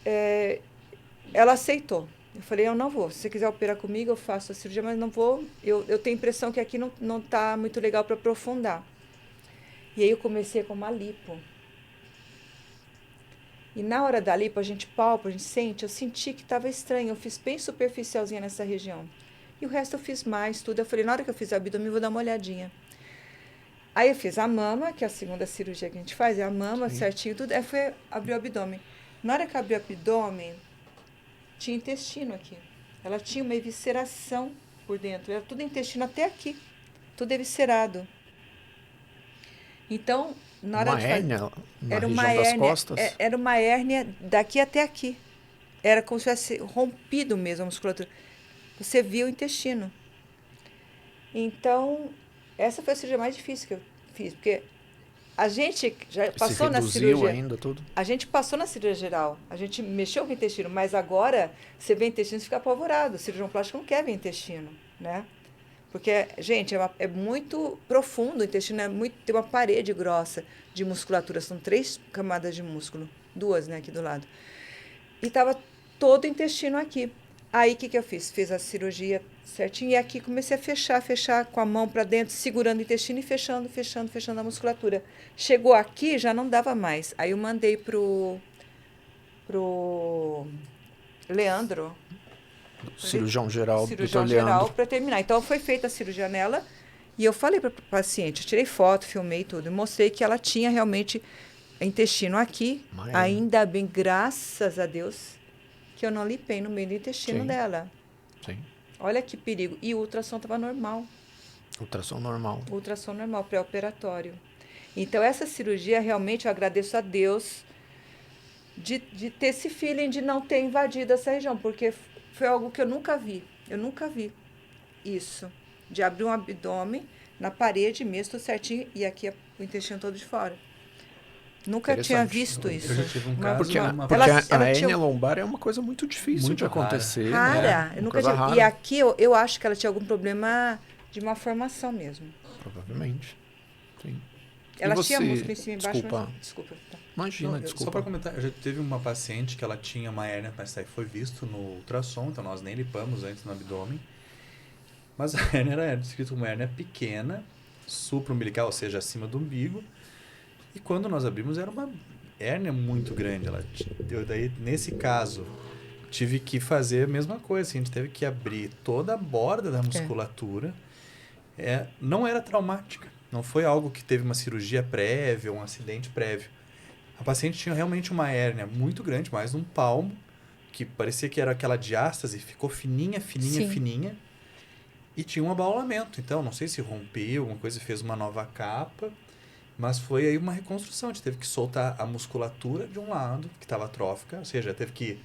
ela aceitou. Eu falei, eu não vou. Se você quiser operar comigo, eu faço a cirurgia, mas não vou. Eu tenho a impressão que aqui não está muito legal para aprofundar. E aí eu comecei com uma lipo. E na hora da lipo, a gente palpa, a gente sente. Eu senti que estava estranho. Eu fiz bem superficialzinha nessa região. E o resto eu fiz mais, tudo. Eu falei, na hora que eu fiz o abdômen, eu vou dar uma olhadinha. Aí eu fiz a mama, que é a segunda cirurgia que a gente faz, é a mama, certinho, tudo. Aí foi abrir o abdômen. Na hora que abriu o abdômen, tinha intestino aqui. Ela tinha uma evisceração por dentro. Era tudo intestino até aqui. Tudo eviscerado. Então, na hora uma hérnia na era região uma das hérnia, costas? Era uma hérnia daqui até aqui. Era como se tivesse rompido mesmo a musculatura. Você via o intestino. Então, essa foi a cirurgia mais difícil que eu fiz, porque a gente já passou na cirurgia. Ainda tudo? A gente passou na cirurgia geral. A gente mexeu com o intestino, mas agora você vê intestino e fica apavorado. O cirurgião plástico não quer ver intestino, né? Porque, gente, é muito profundo, o intestino tem uma parede grossa de musculatura, são 3 camadas de músculo, 2, né, aqui do lado. E estava todo o intestino aqui. Aí, o que eu fiz? Fiz a cirurgia, certinho. E aqui comecei a fechar com a mão para dentro, segurando o intestino e fechando a musculatura. Chegou aqui, já não dava mais. Aí eu mandei pro Leandro, Cirurgião geral, cirurgião Dr. geral, Leandro. para terminar. Então foi feita a cirurgia nela e eu falei para o paciente, eu tirei foto, filmei tudo e mostrei que ela tinha realmente intestino aqui. Mas, Ainda bem, graças a Deus, que eu não limpei no meio do intestino Sim. dela. Sim. Olha que perigo. E o ultrassom estava normal. Ultrassom normal. Ultrassom normal, pré-operatório. Então, essa cirurgia, realmente, eu agradeço a Deus de ter esse feeling de não ter invadido essa região, porque foi algo que eu nunca vi. Eu nunca vi isso. De abrir um abdômen na parede mesmo, tudo certinho, e aqui o intestino todo de fora. Nunca tinha Interessante. visto isso. Eu já tive um Uma- caso... Porque, uma- porque ela a tinha- hérnia lombar é uma coisa muito difícil Muito de acontecer. Rara. Né? Eu Uma nunca coisa tinha. rara. E aqui eu acho que ela tinha algum problema de malformação mesmo. Provavelmente. Sim. Ela E tinha você? músculo em cima e embaixo, Desculpa. mas... Desculpa. Tá. Imagina, Não, Só desculpa. para comentar, eu já teve uma paciente que ela tinha uma hérnia, mas daí foi visto no ultrassom, então nós nem limpamos antes no abdômen. Mas a hérnia era descrito como uma hérnia pequena, supra-umbilical, ou seja, acima do umbigo. E quando nós abrimos era uma hérnia muito grande. Daí, nesse caso, tive que fazer a mesma coisa. Assim, a gente teve que abrir toda a borda da musculatura. Não era traumática. Não foi algo que teve uma cirurgia prévia, um acidente prévio. A paciente tinha realmente uma hérnia muito grande, mais de um palmo, que parecia que era aquela diástase, ficou fininha, Sim. fininha, e tinha um abaulamento. Então, não sei se rompeu, alguma coisa, fez uma nova capa, mas foi aí uma reconstrução. A gente teve que soltar a musculatura de um lado, que estava atrófica, ou seja, teve que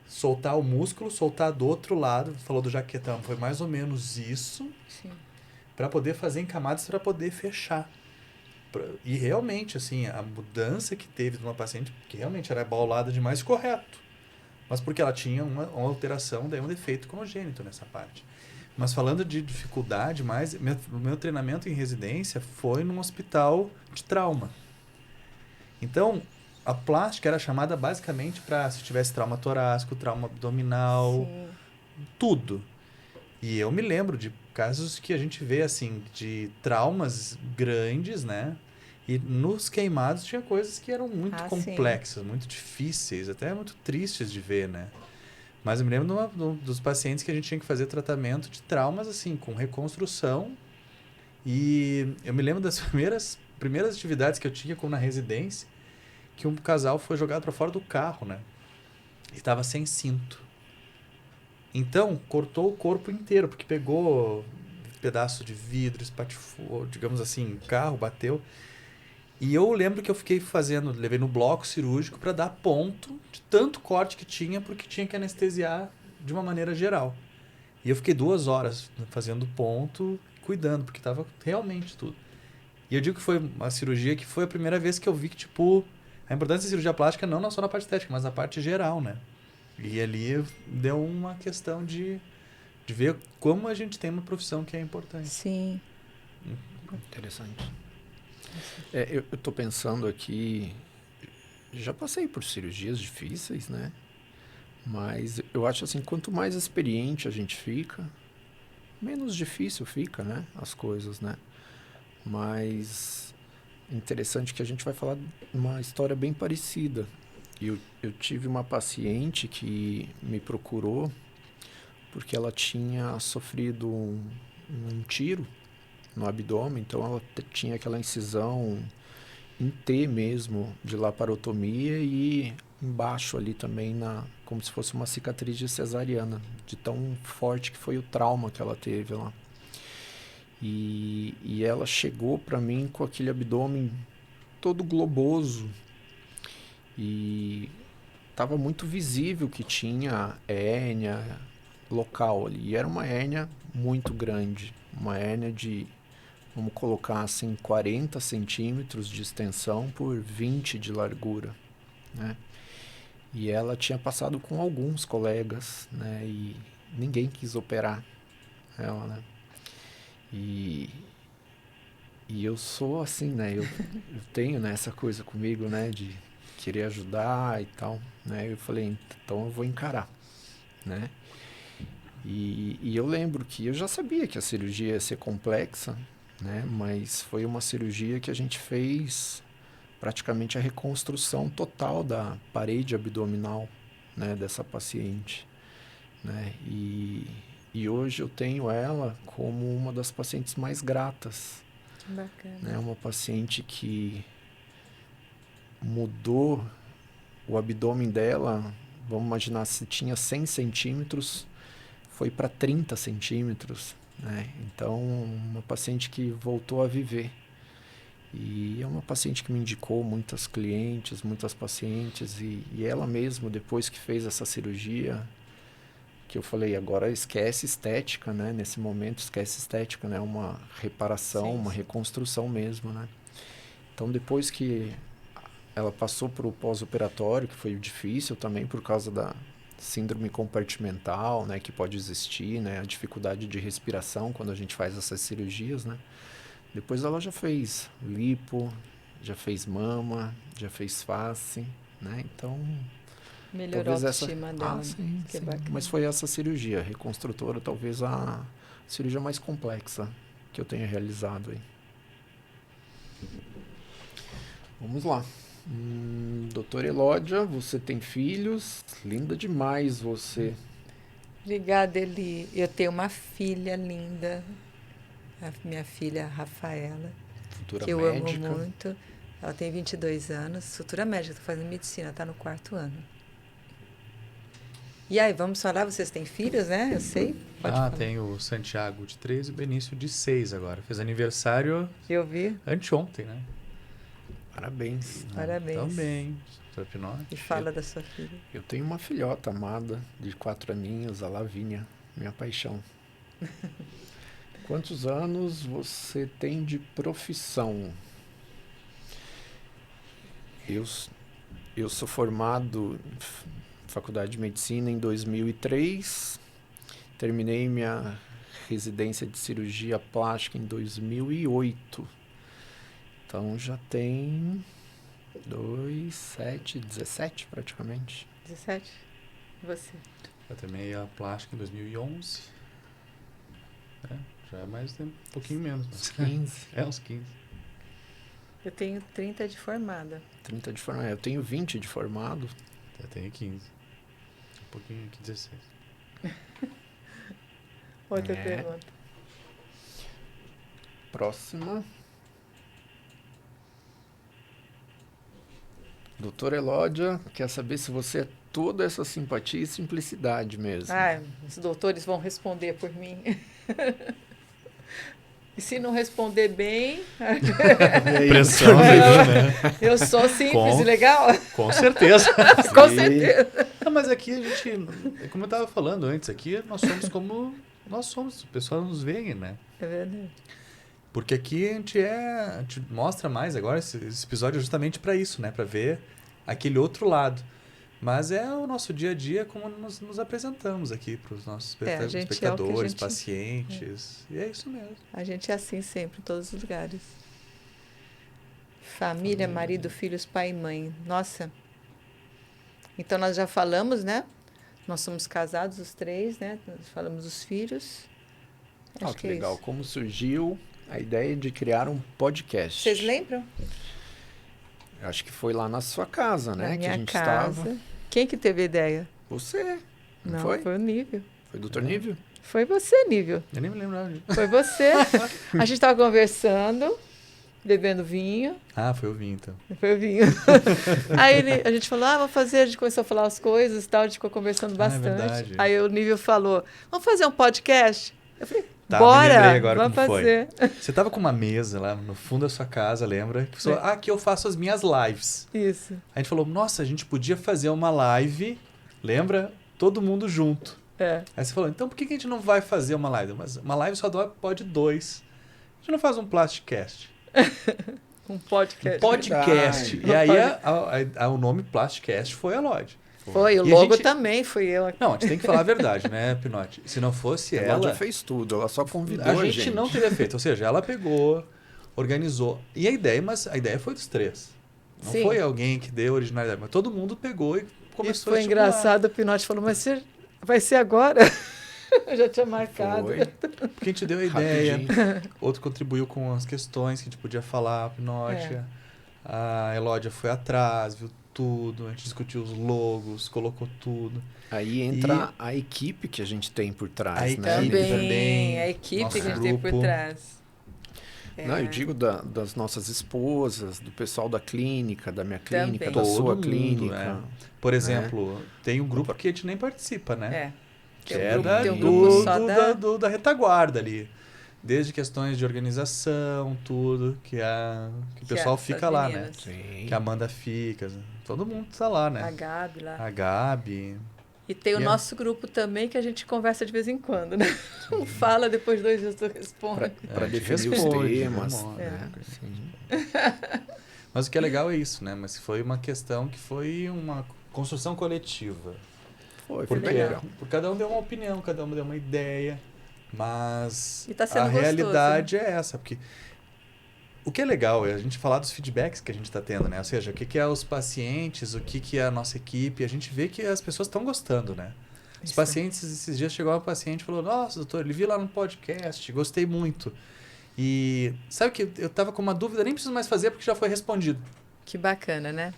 soltar o músculo, soltar do outro lado, falou do jaquetão, foi mais ou menos isso, Sim. para poder fazer em camadas, para poder fechar. E realmente, assim, a mudança que teve de uma paciente, que realmente era abaulada demais, correto. Mas porque ela tinha uma alteração, daí um defeito congênito nessa parte. Mas falando de dificuldade, o meu treinamento em residência foi num hospital de trauma. Então, a plástica era chamada basicamente para se tivesse trauma torácico, trauma abdominal, Sim. tudo. E eu me lembro de casos que a gente vê, assim, de traumas grandes, né? E nos queimados tinha coisas que eram muito complexas, muito difíceis, até muito tristes de ver, né? Mas eu me lembro dos pacientes que a gente tinha que fazer tratamento de traumas, assim, com reconstrução. E eu me lembro das primeiras atividades que eu tinha como na residência, que um casal foi jogado para fora do carro, né? E estava sem cinto. Então, cortou o corpo inteiro, porque pegou pedaço de vidro, espatifou, digamos assim, o carro bateu. E eu lembro que eu fiquei levei no bloco cirúrgico para dar ponto de tanto corte que tinha, porque tinha que anestesiar de uma maneira geral. E eu fiquei 2 horas fazendo ponto, cuidando, porque estava realmente tudo. E eu digo que foi uma cirurgia que foi a primeira vez que eu vi que, tipo, a importância da cirurgia plástica não só na parte estética, mas na parte geral, né? E ali deu uma questão de ver como a gente tem uma profissão que é importante. Sim. Interessante. Eu tô pensando aqui, já passei por cirurgias difíceis, né? Mas eu acho assim, quanto mais experiente a gente fica, menos difícil fica, né? As coisas, né? Mas interessante que a gente vai falar de uma história bem parecida. Eu tive uma paciente que me procurou porque ela tinha sofrido um tiro no abdômen, então ela tinha aquela incisão em T mesmo, de laparotomia, e embaixo ali também, como se fosse uma cicatriz de cesariana, de tão forte que foi o trauma que ela teve lá. E ela chegou para mim com aquele abdômen todo globoso, e estava muito visível que tinha hérnia local ali, e era uma hérnia muito grande, uma hérnia de, vamos colocar assim, 40 centímetros de extensão por 20 de largura, né? E ela tinha passado com alguns colegas, né? E ninguém quis operar ela, né? E eu sou assim, né? Eu tenho, né, essa coisa comigo, né? De querer ajudar e tal, né? Eu falei, então eu vou encarar, né? E eu lembro que eu já sabia que a cirurgia ia ser complexa, né? Mas foi uma cirurgia que a gente fez praticamente a reconstrução total da parede abdominal, né, dessa paciente, né? E hoje eu tenho ela como uma das pacientes mais gratas. Que bacana. Né? Uma paciente que mudou o abdômen dela, vamos imaginar, se tinha 100 centímetros, foi para 30 centímetros. Né? Então, uma paciente que voltou a viver. E é uma paciente que me indicou muitas clientes, muitas pacientes, e ela mesma, depois que fez essa cirurgia, que eu falei, agora esquece estética, né? Nesse momento, esquece estética, né? Uma reparação, Sim, uma sim. reconstrução mesmo, né? Então, depois que ela passou para o pós-operatório, que foi difícil também por causa da síndrome compartimental, né? Que pode existir, né? A dificuldade de respiração quando a gente faz essas cirurgias, né? Depois ela já fez lipo, já fez mama, já fez face, né? Então... Melhorou talvez a essa... autoestima dela. sim, Que sim. bacana. Mas foi essa cirurgia reconstrutora, talvez a cirurgia mais complexa que eu tenha realizado aí. Vamos lá. Doutora Elódia, você tem filhos? Linda demais você. Obrigada, Eli. Eu tenho uma filha linda, a minha filha Rafaela, Futura que eu médica. amo muito. Ela tem 22 anos, futura médica, está fazendo medicina, está no 4º ano. E aí, vamos falar, vocês têm filhos, né? Eu sei. Pode falar. Tem o Santiago de 3 e o Benício de 6 agora. Fez aniversário Eu vi. anteontem, né? Parabéns. Parabéns. Também. Doutor Pinotti. E fala da sua filha. Eu tenho uma filhota amada de 4 aninhos, a Lavínia, minha paixão. Quantos anos você tem de profissão? Eu sou formado em Faculdade de Medicina em 2003, terminei minha residência de cirurgia plástica em 2008. Então já tem 17 praticamente. 17? E você? Eu terminei a plástica em 2011. Já é mais tempo, um pouquinho menos. Uns 15. Uns 15. Eu tenho 30 de formada. 30 de formado. Eu tenho 20 de formado. Eu tenho 15. Um pouquinho aqui, 16. Outra pergunta. Próxima. Doutora Elódia quer saber se você é toda essa simpatia e simplicidade mesmo. Os doutores vão responder por mim. E se não responder bem... Pressão aí, né? Eu sou simples e legal? Com certeza. Com certeza. Não, mas aqui a gente, como eu estava falando antes, aqui nós somos como nós somos. O pessoal nos vê, né? É verdade. Porque aqui a gente mostra mais agora, esse episódio é justamente para isso, né? Para ver aquele outro lado. Mas é o nosso dia a dia como nos apresentamos aqui para os nossos espectadores, pacientes. E é isso mesmo. A gente é assim sempre, em todos os lugares. Família, marido, filhos, pai e mãe. Nossa. Então nós já falamos, né? Nós somos casados os 3, né? Nós falamos dos filhos. Acho que legal. Isso. Como surgiu a ideia de criar um podcast? Vocês lembram? Acho que foi lá na sua casa, né? Na minha que a gente casa. Estava. Quem que teve a ideia? Você. Não, foi? Foi o Nível. Foi o Dr. Nível? Foi você, Nível. Eu nem me lembrava disso. Foi você. A gente estava conversando, bebendo vinho. Foi o vinho, então. Foi o vinho. Aí a gente falou, vamos fazer. A gente começou a falar as coisas e tal. A gente ficou conversando bastante. É verdade. Aí o Nível falou, vamos fazer um podcast? Eu falei, me bora, lembrei agora vamos como fazer. Foi. Você tava com uma mesa lá no fundo da sua casa, lembra? Que falou, aqui eu faço as minhas lives. Isso. A gente falou, nossa, a gente podia fazer uma live, lembra? Todo mundo junto. Aí você falou, então por que a gente não vai fazer uma live? Mas uma live só pode 2. A gente não faz um Plasticast. Um podcast. Um podcast. E aí o nome Plasticast foi a Lodge. Foi, o logo também fui eu. Não, a gente tem que falar a verdade, né, Pinotti? Se não fosse ela... já fez tudo, ela só convidou a gente. Não teria feito, ou seja, ela pegou, organizou. E a ideia foi dos 3. Não Sim. foi alguém que deu originalidade, mas todo mundo pegou e começou Foi a estimular. engraçado, o Pinotti falou, mas vai ser agora? Eu já tinha marcado. Foi. Porque a gente deu a ideia, Rapidinho. outro contribuiu com as questões que a gente podia falar, Pinóquia. A Elódia foi atrás, viu tudo, a gente discutiu os logos, colocou tudo. Aí entra a equipe que a gente tem por trás, A né? equipe Nesse- também, A equipe nosso que a gente tem por grupo. trás. Não, eu digo das nossas esposas, do pessoal da clínica, da minha clínica, Também. da Todo sua mundo, clínica. Por exemplo, tem um grupo que a gente nem participa, né? É. Que Tem um é grupo, da, tem um grupo do, só do- da... da retaguarda ali. Desde questões de organização, tudo, que o pessoal essas fica lá, né? meninas. Sim. Que a Amanda fica, todo mundo tá lá, A né? Gabi lá. A Gabi. E tem o E é- nosso grupo também, que a gente conversa de vez em quando, né? Um fala, depois 2 dias tu responde. Para a gente definir os responde, temas. vamos, Né? Sim. Mas o que é legal é isso, né? Mas foi uma questão que foi uma construção coletiva. Foi Porque legal. cada um deu uma opinião, cada um deu uma ideia, mas E tá sendo a gostoso, realidade é essa, porque o que é legal é a gente falar dos feedbacks que a gente está tendo, né? Ou seja, o que é os pacientes, o que é a nossa equipe, a gente vê que as pessoas estão gostando, né? Os Isso. pacientes, esses dias chegou uma paciente e falou, nossa, doutor, ele vi lá no podcast, gostei muito. E sabe que eu tava com uma dúvida, nem preciso mais fazer porque já foi respondido. Que bacana, né?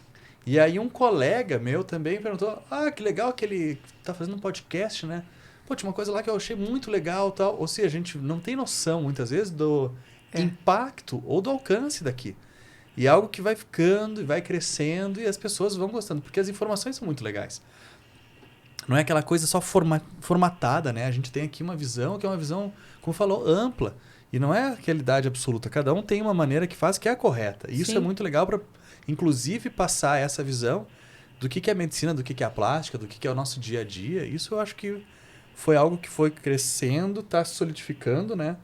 E aí um colega meu também perguntou, que legal que ele tá fazendo um podcast, né? Pô, tinha uma coisa lá que eu achei muito legal, tal. Ou seja, a gente não tem noção, muitas vezes, do impacto ou do alcance daqui. E é algo que vai ficando e vai crescendo e as pessoas vão gostando, porque as informações são muito legais. Não é aquela coisa só formatada, né? A gente tem aqui uma visão que é uma visão, como falou, ampla. E não é a realidade absoluta. Cada um tem uma maneira que faz que é a correta. E isso Sim. é muito legal para, inclusive, passar essa visão do que é medicina, do que é a plástica, do que é o nosso dia a dia. Isso eu acho que foi algo que foi crescendo, está se solidificando, né?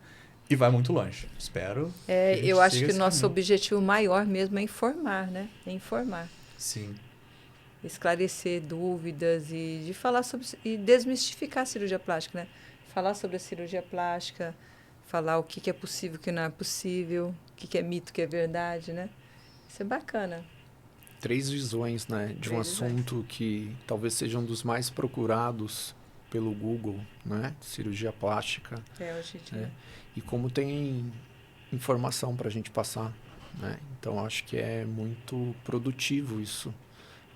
E vai muito longe. Espero. que a gente Eu acho siga que o esse nosso caminho. objetivo maior mesmo é informar, né? É informar. Sim. Esclarecer dúvidas e de falar sobre... E desmistificar a cirurgia plástica, né? Falar sobre a cirurgia plástica, falar o que é possível, o que não é possível, o que é mito, o que é verdade, né? Isso é bacana. 3 visões, né? De um 3 visões. assunto que talvez seja um dos mais procurados pelo Google, né? Cirurgia plástica. Hoje em dia. E como tem informação para a gente passar, né? Então acho que é muito produtivo isso,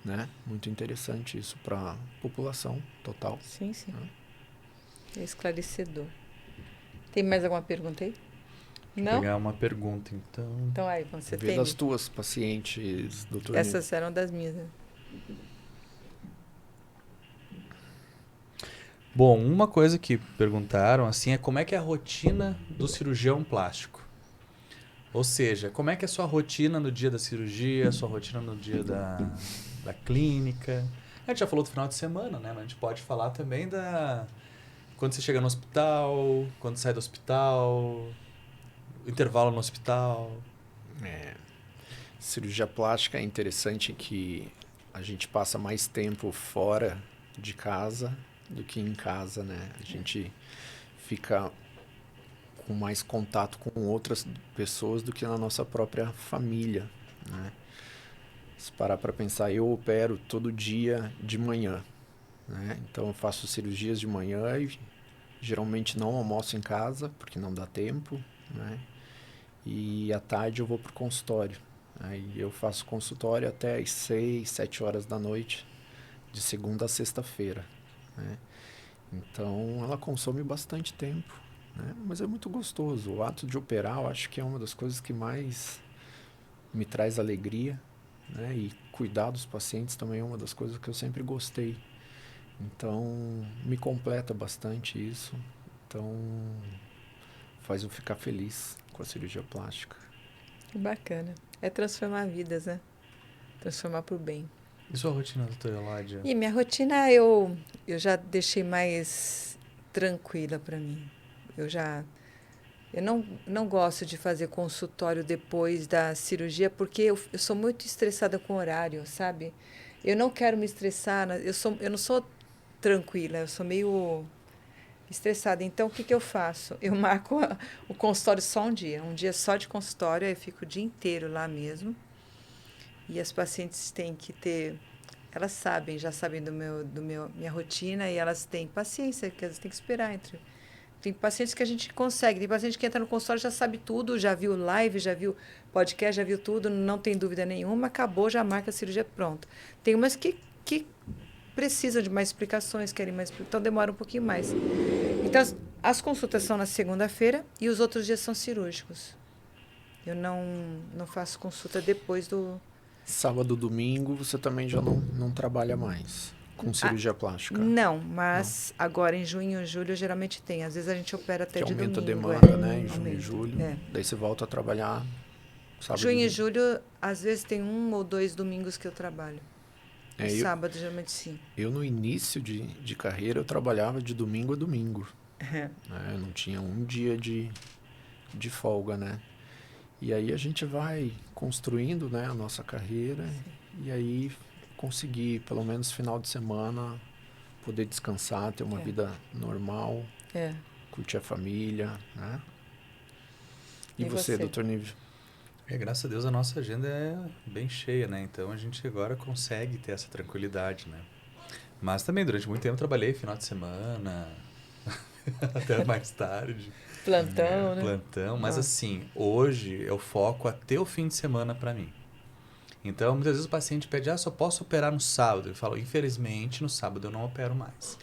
né? Muito interessante isso para a população total. Sim, sim. É esclarecedor. Tem mais alguma pergunta aí? Vou Não? pegar uma pergunta, então. Então aí, você Vê tem? das tuas pacientes, doutor. Essas eram das minhas. Né? Bom, uma coisa que perguntaram assim é como é que é a rotina do cirurgião plástico. Ou seja, como é que é a sua rotina no dia da cirurgia, a sua rotina no dia da clínica. A gente já falou do final de semana, né? Mas a gente pode falar também quando você chega no hospital, quando sai do hospital, intervalo no hospital. Cirurgia plástica é interessante que a gente passa mais tempo fora de casa do que em casa, né? A gente fica com mais contato com outras pessoas do que na nossa própria família, né? Se parar para pensar, eu opero todo dia de manhã, né? Então eu faço cirurgias de manhã e geralmente não almoço em casa porque não dá tempo, né? E à tarde eu vou pro consultório. Aí eu faço consultório até às 6, 7 horas da noite, de segunda a sexta-feira, né? Então ela consome bastante tempo, né? Mas é muito gostoso. O ato de operar, eu acho que é uma das coisas que mais me traz alegria, né? E cuidar dos pacientes também é uma das coisas que eu sempre gostei. Então me completa bastante isso. Então faz eu ficar feliz com a cirurgia plástica. Que bacana. É transformar vidas, né? Transformar para o bem. E sua rotina, doutora Elódia? E minha rotina eu já deixei mais tranquila para mim. Eu não gosto de fazer consultório depois da cirurgia porque eu sou muito estressada com o horário, sabe? Eu não quero me estressar, eu não sou tranquila, eu sou meio estressada. Então, o que eu faço? Eu marco o consultório só um dia só de consultório, aí eu fico o dia inteiro lá mesmo. E as pacientes têm que ter elas já sabem minha rotina e elas têm paciência, que elas têm que esperar entre. Tem pacientes que a gente consegue, tem paciente que entra no consultório já sabe tudo, já viu live, já viu podcast, já viu tudo, não tem dúvida nenhuma, acabou, já marca a cirurgia pronta. Tem umas que precisam de mais explicações, querem mais, então demora um pouquinho mais. Então, as consultas são na segunda-feira e os outros dias são cirúrgicos. Eu não faço consulta depois do... Sábado, domingo, você também já não trabalha mais com cirurgia plástica? Não, mas agora em junho e julho geralmente tem. Às vezes a gente opera até que de domingo. Aumenta a demanda, né? Em junho Aumenta, e julho. Daí você volta a trabalhar sábado junho e julho, às vezes tem 1 ou 2 domingos que eu trabalho. Sábado, geralmente sim. Eu, no início de carreira, eu trabalhava de domingo a domingo. É. Eu não tinha um dia de folga, né? E aí a gente vai construindo, né, a nossa carreira. Sim. E aí conseguir, pelo menos final de semana, poder descansar, ter uma vida normal, curtir a família, né? E você, doutor Nívio? Graças a Deus a nossa agenda é bem cheia, né? Então a gente agora consegue ter essa tranquilidade, né? Mas também durante muito tempo trabalhei final de semana, até mais tarde. Plantão, né? Plantão, mas assim, hoje eu foco até o fim de semana para mim. Então, muitas vezes o paciente pede, só posso operar no sábado. Eu falo, infelizmente, no sábado eu não opero mais.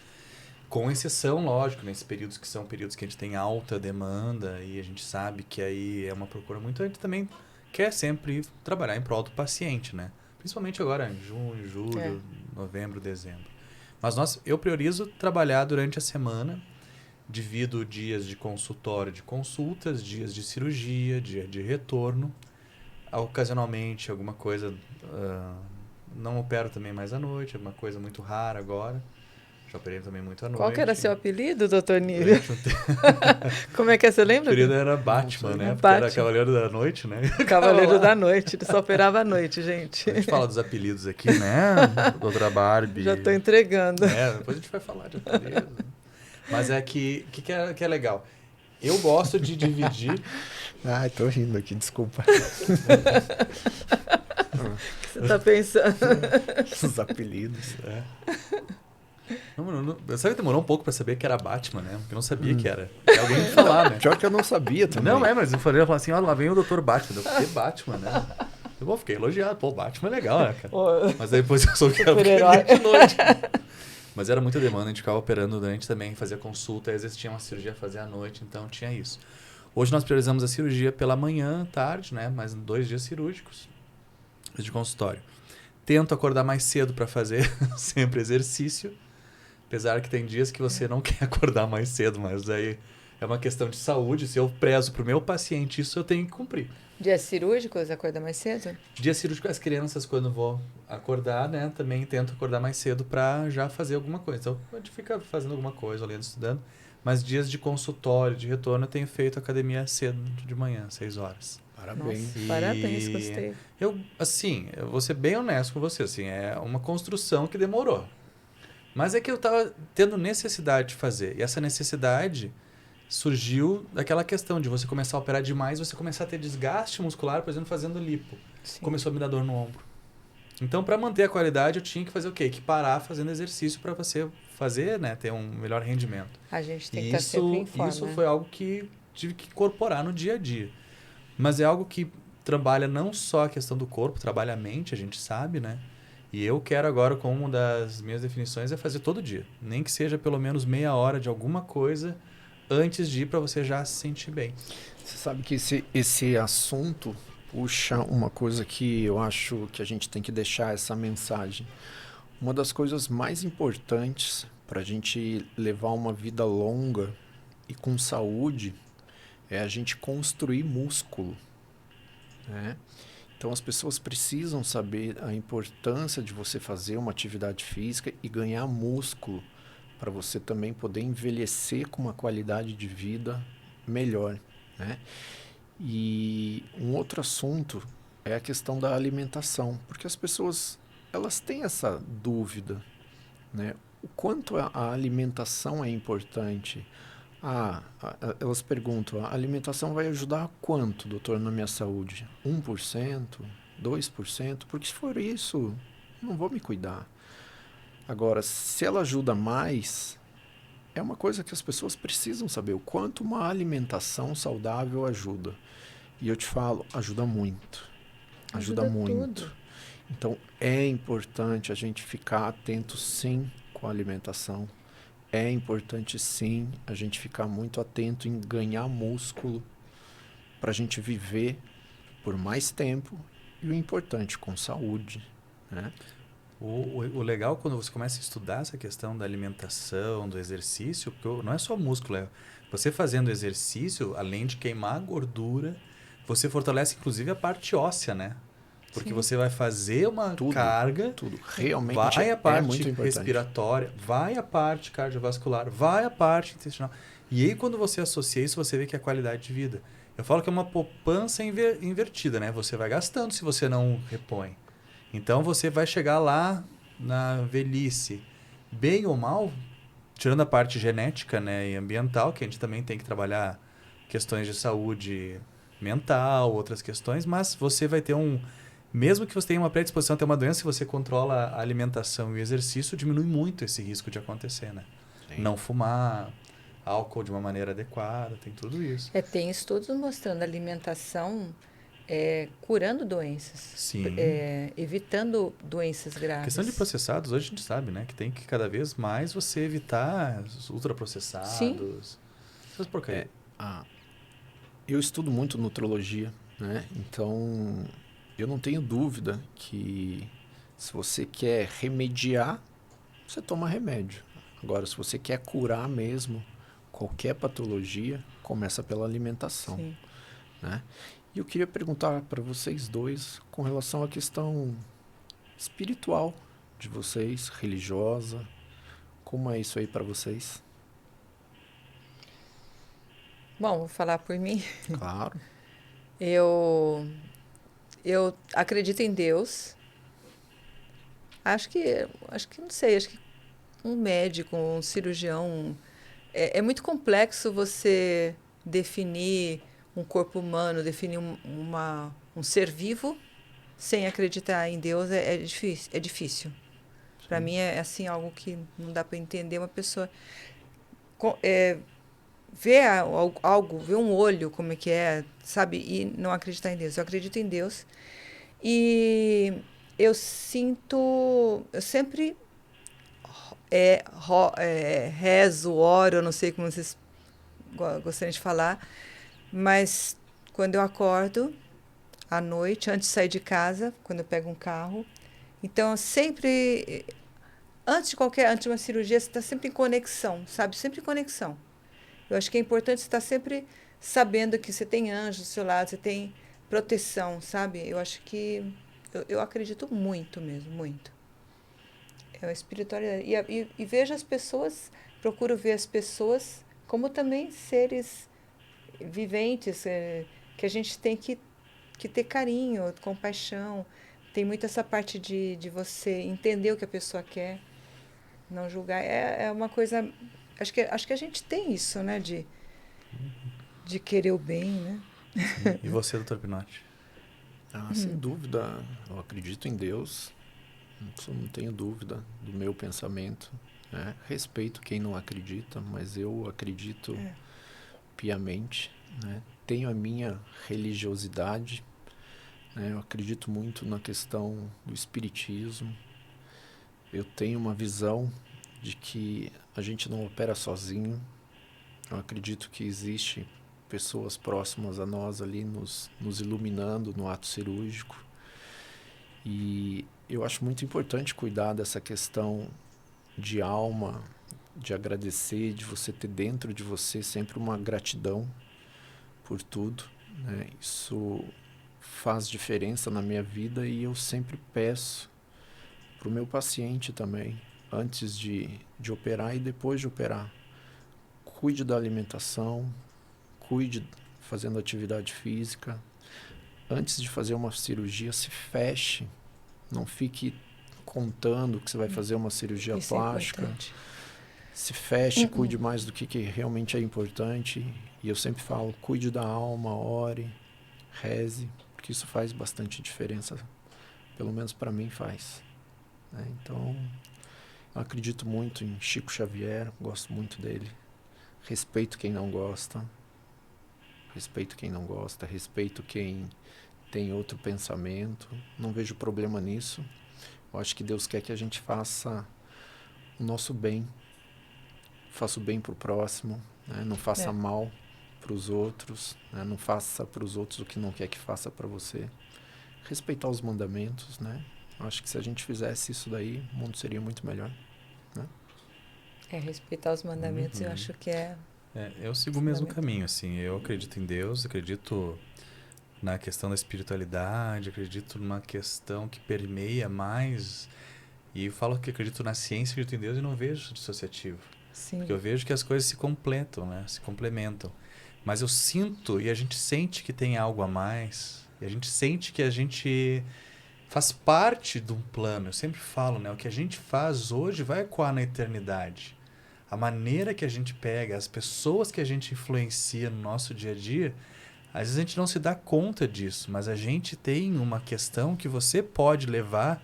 Com exceção, lógico, nesses períodos que são períodos que a gente tem alta demanda e a gente sabe que aí é uma procura muito... A gente também quer sempre trabalhar em prol do paciente, né? Principalmente agora em junho, julho, novembro, dezembro. Mas eu priorizo trabalhar durante a semana, divido dias de consultório, de consultas, dias de cirurgia, dia de retorno. Ocasionalmente, alguma coisa... não opero também mais à noite, é uma coisa muito rara agora. Já operei também muito à noite. Qual que era seu apelido, doutor Nívio? Como é que é, você lembra? O apelido era Batman, né? Porque era Cavaleiro da Noite, né? Cavaleiro da Noite, ele só operava à noite, gente. A gente fala dos apelidos aqui, né? Doutora Barbie. Já estou entregando. Depois a gente vai falar de apelidos. Né? Mas que é legal. Eu gosto de dividir... Tô rindo aqui, desculpa. O que você está pensando? Os apelidos. Sabe que demorou um pouco pra saber que era Batman, né? Porque eu não sabia que era. E alguém me falar, né? Pior que eu não sabia também. Não, mas eu falei assim, lá vem o Dr. Batman. Que Batman, né? Eu fiquei elogiado. Pô, Batman é legal, né, cara? Mas aí depois eu soube que era de noite. Mas era muita demanda, a gente ficava operando durante também, fazia consulta, às vezes tinha uma cirurgia a fazer à noite, então tinha isso. Hoje nós priorizamos a cirurgia pela manhã, tarde, né? Mas 2 dias cirúrgicos de consultório. Tento acordar mais cedo para fazer sempre exercício. Apesar que tem dias que você não quer acordar mais cedo, mas aí é uma questão de saúde. Se eu prezo para o meu paciente, isso eu tenho que cumprir. Dia cirúrgico, você acorda mais cedo? Dia cirúrgico, as crianças, quando vou acordar, né, também tento acordar mais cedo para já fazer alguma coisa. Então, a gente fica fazendo alguma coisa, lendo, estudando. Mas dias de consultório, de retorno, eu tenho feito academia cedo de manhã, 6 horas. Parabéns. Nossa, parabéns, gostei. Eu vou ser bem honesto com você, assim, é uma construção que demorou. Mas é que eu estava tendo necessidade de fazer. E essa necessidade surgiu daquela questão de você começar a operar demais, você começar a ter desgaste muscular, por exemplo, fazendo lipo. Sim. Começou a me dar dor no ombro. Então, para manter a qualidade, eu tinha que fazer o quê? Que parar fazendo exercício para você fazer, né, ter um melhor rendimento. A gente tem que estar sempre em forma. Isso foi algo que tive que incorporar no dia a dia. Mas é algo que trabalha não só a questão do corpo, trabalha a mente, a gente sabe, né? E eu quero agora, como uma das minhas definições, é fazer todo dia. Nem que seja pelo menos meia hora de alguma coisa antes de ir para você já se sentir bem. Você sabe que esse assunto puxa uma coisa que eu acho que a gente tem que deixar essa mensagem. Uma das coisas mais importantes para a gente levar uma vida longa e com saúde é a gente construir músculo, né? Então as pessoas precisam saber a importância de você fazer uma atividade física e ganhar músculo para você também poder envelhecer com uma qualidade de vida melhor, né? E um outro assunto é a questão da alimentação, porque as pessoas elas têm essa dúvida, né? O quanto a alimentação é importante. Elas perguntam, a alimentação vai ajudar quanto, doutor, na minha saúde? 1%? 2%? Porque se for isso, não vou me cuidar. Agora, se ela ajuda mais, é uma coisa que as pessoas precisam saber, o quanto uma alimentação saudável ajuda. E eu te falo, ajuda muito. Ajuda muito. Tudo. Então, é importante a gente ficar atento, sim, com a alimentação. É importante, sim, a gente ficar muito atento em ganhar músculo para a gente viver por mais tempo. E o importante, com saúde, né? O legal quando você começa a estudar essa questão da alimentação, do exercício, porque não é só músculo, é você fazendo exercício, além de queimar a gordura, você fortalece inclusive a parte óssea, né? Porque Sim. você vai fazer uma carga, Tudo. Realmente vai a é parte muito importante. respiratória, vai a parte cardiovascular, vai a parte intestinal. E aí quando você associa isso, você vê que é qualidade de vida. Eu falo que é uma poupança invertida, né? Você vai gastando se você não repõe. Então você vai chegar lá na velhice, bem ou mal, tirando a parte genética, né, e ambiental, que a gente também tem que trabalhar questões de saúde mental, outras questões, mas você vai ter mesmo que você tenha uma predisposição a ter uma doença, se você controla a alimentação e o exercício, diminui muito esse risco de acontecer, né? Sim. Não fumar, álcool de uma maneira adequada, tem tudo isso. Tem estudos mostrando a alimentação curando doenças, Sim. evitando doenças graves. Questão de processados, hoje a gente sabe, né? Que tem que cada vez mais você evitar os ultraprocessados. Sim. Essas porcarias. Eu estudo muito nutrologia, né? Então, eu não tenho dúvida que se você quer remediar, você toma remédio. Agora, se você quer curar mesmo qualquer patologia, começa pela alimentação, Sim. né? E eu queria perguntar para vocês dois com relação à questão espiritual de vocês, religiosa. Como é isso aí para vocês? Bom, vou falar por mim. Claro. Eu acredito em Deus. Acho que não sei, acho que um médico, um cirurgião, é muito complexo você definir um corpo humano, definir um ser vivo sem acreditar em Deus é difícil. É difícil. Para mim é assim algo que não dá para entender uma pessoa ver algo, ver um olho como é que é, sabe, e não acreditar em Deus. Eu acredito em Deus e eu sempre rezo, oro, eu não sei como vocês gostariam de falar, mas quando eu acordo à noite, antes de sair de casa, quando eu pego um carro, então eu sempre, antes de uma cirurgia, você está sempre em conexão, sabe? Sempre em conexão. Eu acho que é importante você estar sempre sabendo que você tem anjos do seu lado, você tem proteção, sabe? Eu acho que eu acredito muito mesmo, muito. É uma espiritualidade. E vejo as pessoas, procuro ver as pessoas como também seres viventes, que a gente tem que ter carinho, compaixão. Tem muito essa parte de você entender o que a pessoa quer, não julgar. É uma coisa. Acho que a gente tem isso, né? De querer o bem, né? Sim. E você, Dr. Pinotti? Sem dúvida, eu acredito em Deus. Não tenho dúvida do meu pensamento, né? Respeito quem não acredita, mas eu acredito piamente, né? Tenho a minha religiosidade, né? Eu acredito muito na questão do espiritismo. Eu tenho uma visão de que a gente não opera sozinho. Eu acredito que existe pessoas próximas a nós ali nos iluminando no ato cirúrgico. E eu acho muito importante cuidar dessa questão de alma, de agradecer, de você ter dentro de você sempre uma gratidão por tudo, né? Isso faz diferença na minha vida e eu sempre peço para o meu paciente também, antes de operar e depois de operar. Cuide da alimentação, cuide fazendo atividade física. Antes de fazer uma cirurgia, se feche. Não fique contando que você vai fazer uma cirurgia Isso plástica. É importante. Se feche, cuide mais do que realmente é importante. E eu sempre falo, cuide da alma, ore, reze, porque isso faz bastante diferença. Pelo menos para mim faz. Né? Então, Eu acredito muito em Chico Xavier, gosto muito dele. Respeito quem não gosta. Respeito quem não gosta, respeito quem tem outro pensamento. Não vejo problema nisso. Eu acho que Deus quer que a gente faça o nosso bem. Faça o bem para o próximo, né? Não faça mal para os outros, né? Não faça para os outros o que não quer que faça para você. Respeitar os mandamentos, né? Eu acho que se a gente fizesse isso daí, o mundo seria muito melhor, né? Respeitar os mandamentos, eu acho que eu sigo o mesmo caminho, assim. Eu acredito em Deus, acredito na questão da espiritualidade, acredito numa questão que permeia mais. E eu falo que acredito na ciência, acredito em Deus e não vejo dissociativo. Sim. Porque eu vejo que as coisas se completam, né? Se complementam. Mas eu sinto e a gente sente que tem algo a mais. E a gente sente que a gente faz parte de um plano. Eu sempre falo, né? O que a gente faz hoje vai ecoar na eternidade. A maneira que a gente pega, as pessoas que a gente influencia no nosso dia a dia, às vezes a gente não se dá conta disso, mas a gente tem uma questão que você pode levar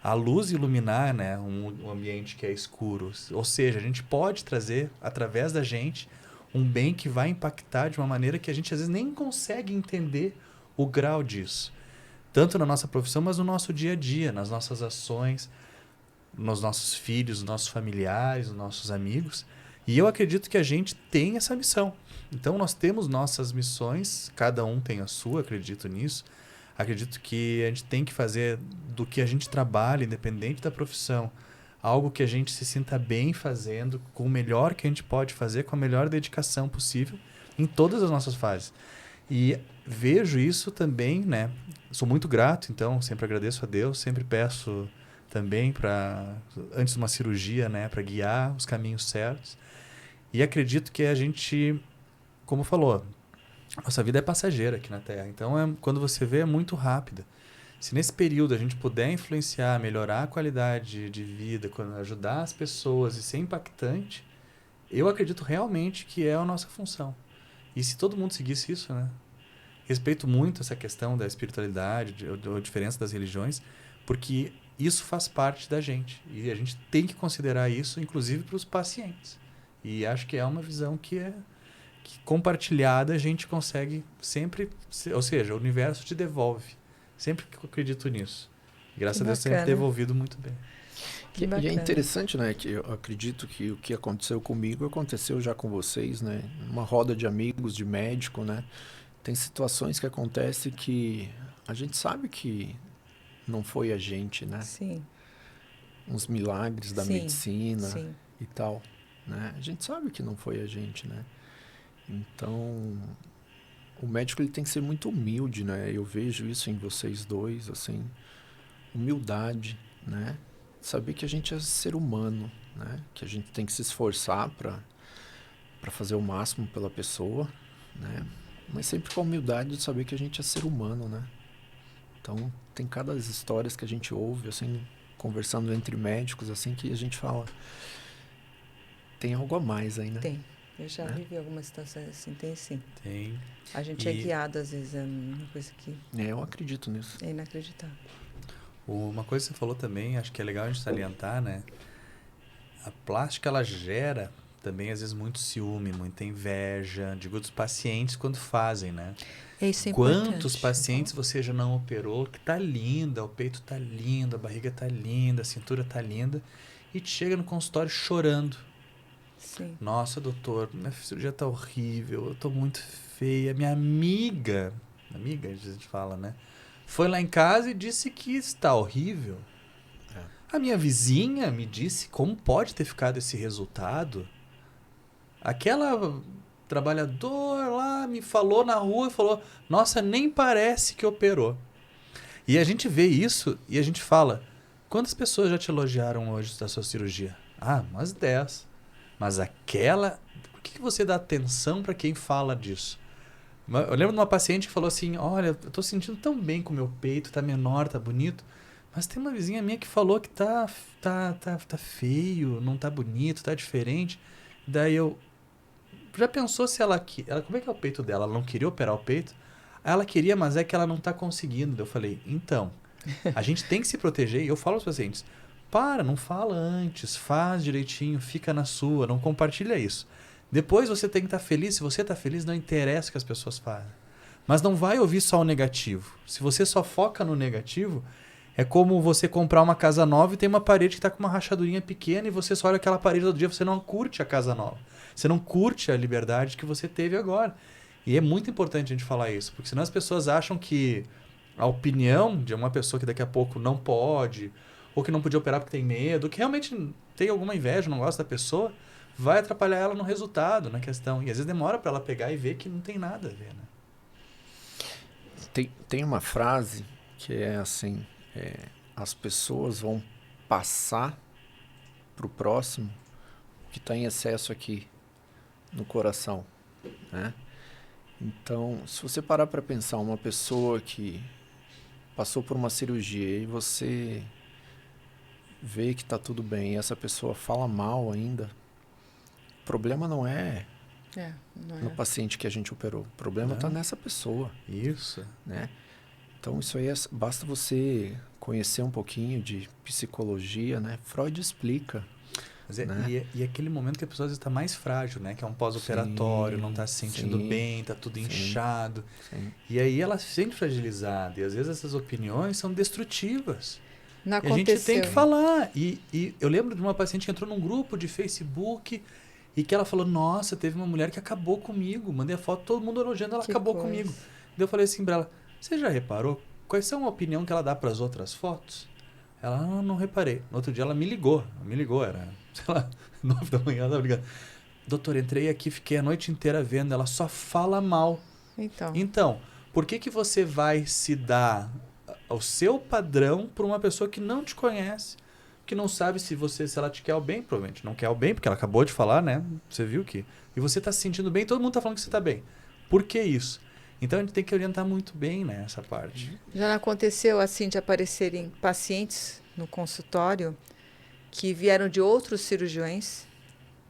à luz e iluminar, né, um ambiente que é escuro. Ou seja, a gente pode trazer, através da gente, um bem que vai impactar de uma maneira que a gente às vezes nem consegue entender o grau disso. Tanto na nossa profissão, mas no nosso dia a dia, nas nossas ações, nos nossos filhos, nos nossos familiares, nos nossos amigos. E eu acredito que a gente tem essa missão. Então, nós temos nossas missões, cada um tem a sua, acredito nisso. Acredito que a gente tem que fazer do que a gente trabalha, independente da profissão, algo que a gente se sinta bem fazendo, com o melhor que a gente pode fazer, com a melhor dedicação possível, em todas as nossas fases. E vejo isso também, né? Sou muito grato, então, sempre agradeço a Deus, sempre peço também antes de uma cirurgia, né, para guiar os caminhos certos. E acredito que a gente, como falou, nossa vida é passageira aqui na Terra. Então, quando você vê, é muito rápida. Se nesse período a gente puder influenciar, melhorar a qualidade de vida, ajudar as pessoas e ser impactante, eu acredito realmente que é a nossa função. E se todo mundo seguisse isso, né? Respeito muito essa questão da espiritualidade, a diferença das religiões, porque isso faz parte da gente. E a gente tem que considerar isso, inclusive, para os pacientes. E acho que é uma visão que compartilhada a gente consegue sempre... Ou seja, o universo te devolve. Sempre que eu acredito nisso. Graças a Deus, sempre devolvido muito bem. E é interessante, né? Que eu acredito que o que aconteceu comigo aconteceu já com vocês, né? Uma roda de amigos, de médico, né? Tem situações que acontecem que a gente sabe que não foi a gente, né? Sim. Uns milagres da medicina sim. e tal, né? A gente sabe que não foi a gente, né? Então, o médico ele tem que ser muito humilde, né? Eu vejo isso em vocês dois, assim, humildade, né? Saber que a gente é ser humano, né? Que a gente tem que se esforçar para fazer o máximo pela pessoa, né? Mas sempre com a humildade de saber que a gente é ser humano, né? Então, tem cada histórias que a gente ouve, assim, conversando entre médicos, assim, que a gente fala, tem algo a mais aí, né? Tem. Eu já vivi algumas situações assim, tem sim. Tem. A gente é guiado, às vezes, é uma coisa que... eu acredito nisso. É inacreditável. Uma coisa que você falou também, acho que é legal a gente salientar, né? A plástica, ela gera também, às vezes, muito ciúme, muita inveja, digo, dos pacientes quando fazem, né? Isso é importante. Quantos pacientes você já não operou, que tá linda, o peito tá lindo, a barriga tá linda, a cintura tá linda, e te chega no consultório chorando. Sim. Nossa, doutor, minha cirurgia tá horrível, eu tô muito feia. Minha amiga, a gente fala, né? Foi lá em casa e disse que está horrível. A minha vizinha me disse como pode ter ficado esse resultado. Aquela trabalhador lá me falou na rua, falou, nossa, nem parece que operou. E a gente vê isso e a gente fala, quantas pessoas já te elogiaram hoje da sua cirurgia? Ah, umas 10. Mas aquela... Por que você dá atenção para quem fala disso? Eu lembro de uma paciente que falou assim, olha, eu tô sentindo tão bem com o meu peito, tá menor, tá bonito, mas tem uma vizinha minha que falou que tá feio, não tá bonito, tá diferente. Daí eu... Já pensou se ela... Como é que é o peito dela? Ela não queria operar o peito? Ela queria, mas é que ela não tá conseguindo. Eu falei, então, a gente tem que se proteger. E eu falo aos pacientes, não fala antes, faz direitinho, fica na sua, não compartilha isso. Depois você tem que estar feliz. Se você está feliz, não interessa o que as pessoas fazem. Mas não vai ouvir só o negativo. Se você só foca no negativo, é como você comprar uma casa nova e tem uma parede que está com uma rachadurinha pequena e você só olha aquela parede todo dia, você não curte a casa nova. Você não curte a liberdade que você teve agora. E é muito importante a gente falar isso, porque senão as pessoas acham que a opinião de uma pessoa que daqui a pouco não pode, ou que não podia operar porque tem medo, ou que realmente tem alguma inveja, não gosta da pessoa, vai atrapalhar ela no resultado, na questão. E às vezes demora para ela pegar e ver que não tem nada a ver, né? Tem uma frase que é assim, as pessoas vão passar para o próximo o que está em excesso aqui no coração, né? Então, se você parar para pensar, uma pessoa que passou por uma cirurgia e você vê que está tudo bem e essa pessoa fala mal ainda, o problema não é não no paciente que a gente operou. O problema está nessa pessoa. Isso. Né? Então, isso aí basta você conhecer um pouquinho de psicologia, né? Freud explica. Né? E aquele momento que a pessoa está mais frágil, né? Que é um pós-operatório, não está se sentindo bem, está tudo inchado. Sim. E aí ela se sente fragilizada. E às vezes essas opiniões são destrutivas. Não e a gente tem que falar. E eu lembro de uma paciente que entrou num grupo de Facebook e que ela falou, nossa, teve uma mulher que acabou comigo. Mandei a foto, todo mundo elogiando, ela acabou comigo. Daí eu falei assim pra ela, você já reparou quais são a opinião que ela dá para as outras fotos? Ela, não reparei. No outro dia ela me ligou, era, sei lá, 9 da manhã, ela tava ligando. Doutor, entrei aqui, fiquei a noite inteira vendo, ela só fala mal. Então, por que você vai se dar o seu padrão para uma pessoa que não te conhece, que não sabe se ela te quer o bem? Provavelmente não quer o bem, porque ela acabou de falar, né? Você viu que... E você está se sentindo bem, todo mundo está falando que você está bem. Por que isso? Então, a gente tem que orientar muito bem nessa parte. Já não aconteceu assim de aparecerem pacientes no consultório que vieram de outros cirurgiões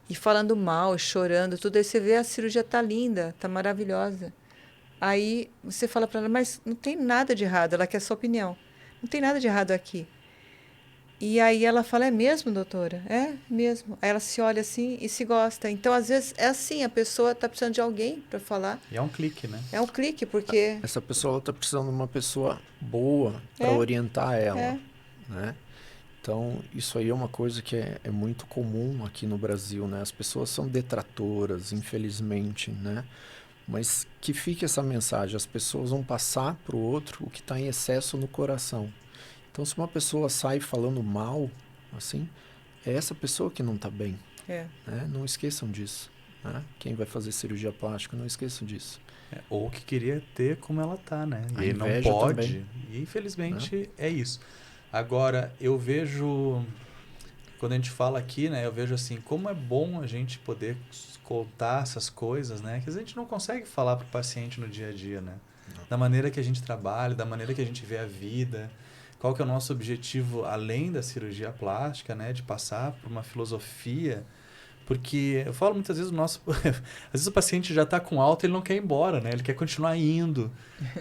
e falando mal, chorando, tudo. Aí você vê a cirurgia tá linda, tá maravilhosa. Aí você fala para ela, mas não tem nada de errado, ela quer a sua opinião. Não tem nada de errado aqui. E aí ela fala, é mesmo, doutora? É mesmo. Aí ela se olha assim e se gosta. Então, às vezes, é assim, a pessoa está precisando de alguém para falar. E é um clique, né? É um clique, porque... Essa pessoa está precisando de uma pessoa boa para orientar ela, né? Então, isso aí é uma coisa que é muito comum aqui no Brasil, né? As pessoas são detratoras, infelizmente, né? Mas que fique essa mensagem, as pessoas vão passar para o outro o que está em excesso no coração. Então, se uma pessoa sai falando mal, assim, é essa pessoa que não está bem. Né? Não esqueçam disso. Né? Quem vai fazer cirurgia plástica, não esqueçam disso. Ou que queria ter como ela está, né? E aí não pode. Também. E, infelizmente, é isso. Agora, eu vejo... Quando a gente fala aqui, né? Eu vejo assim, como é bom a gente poder contar essas coisas, né? Que a gente não consegue falar para o paciente no dia a dia, né? Não. Da maneira que a gente trabalha, da maneira que a gente vê a vida... Qual que é o nosso objetivo, além da cirurgia plástica, né? De passar por uma filosofia. Porque eu falo muitas vezes, às vezes o paciente já está com alta e ele não quer ir embora, né? Ele quer continuar indo.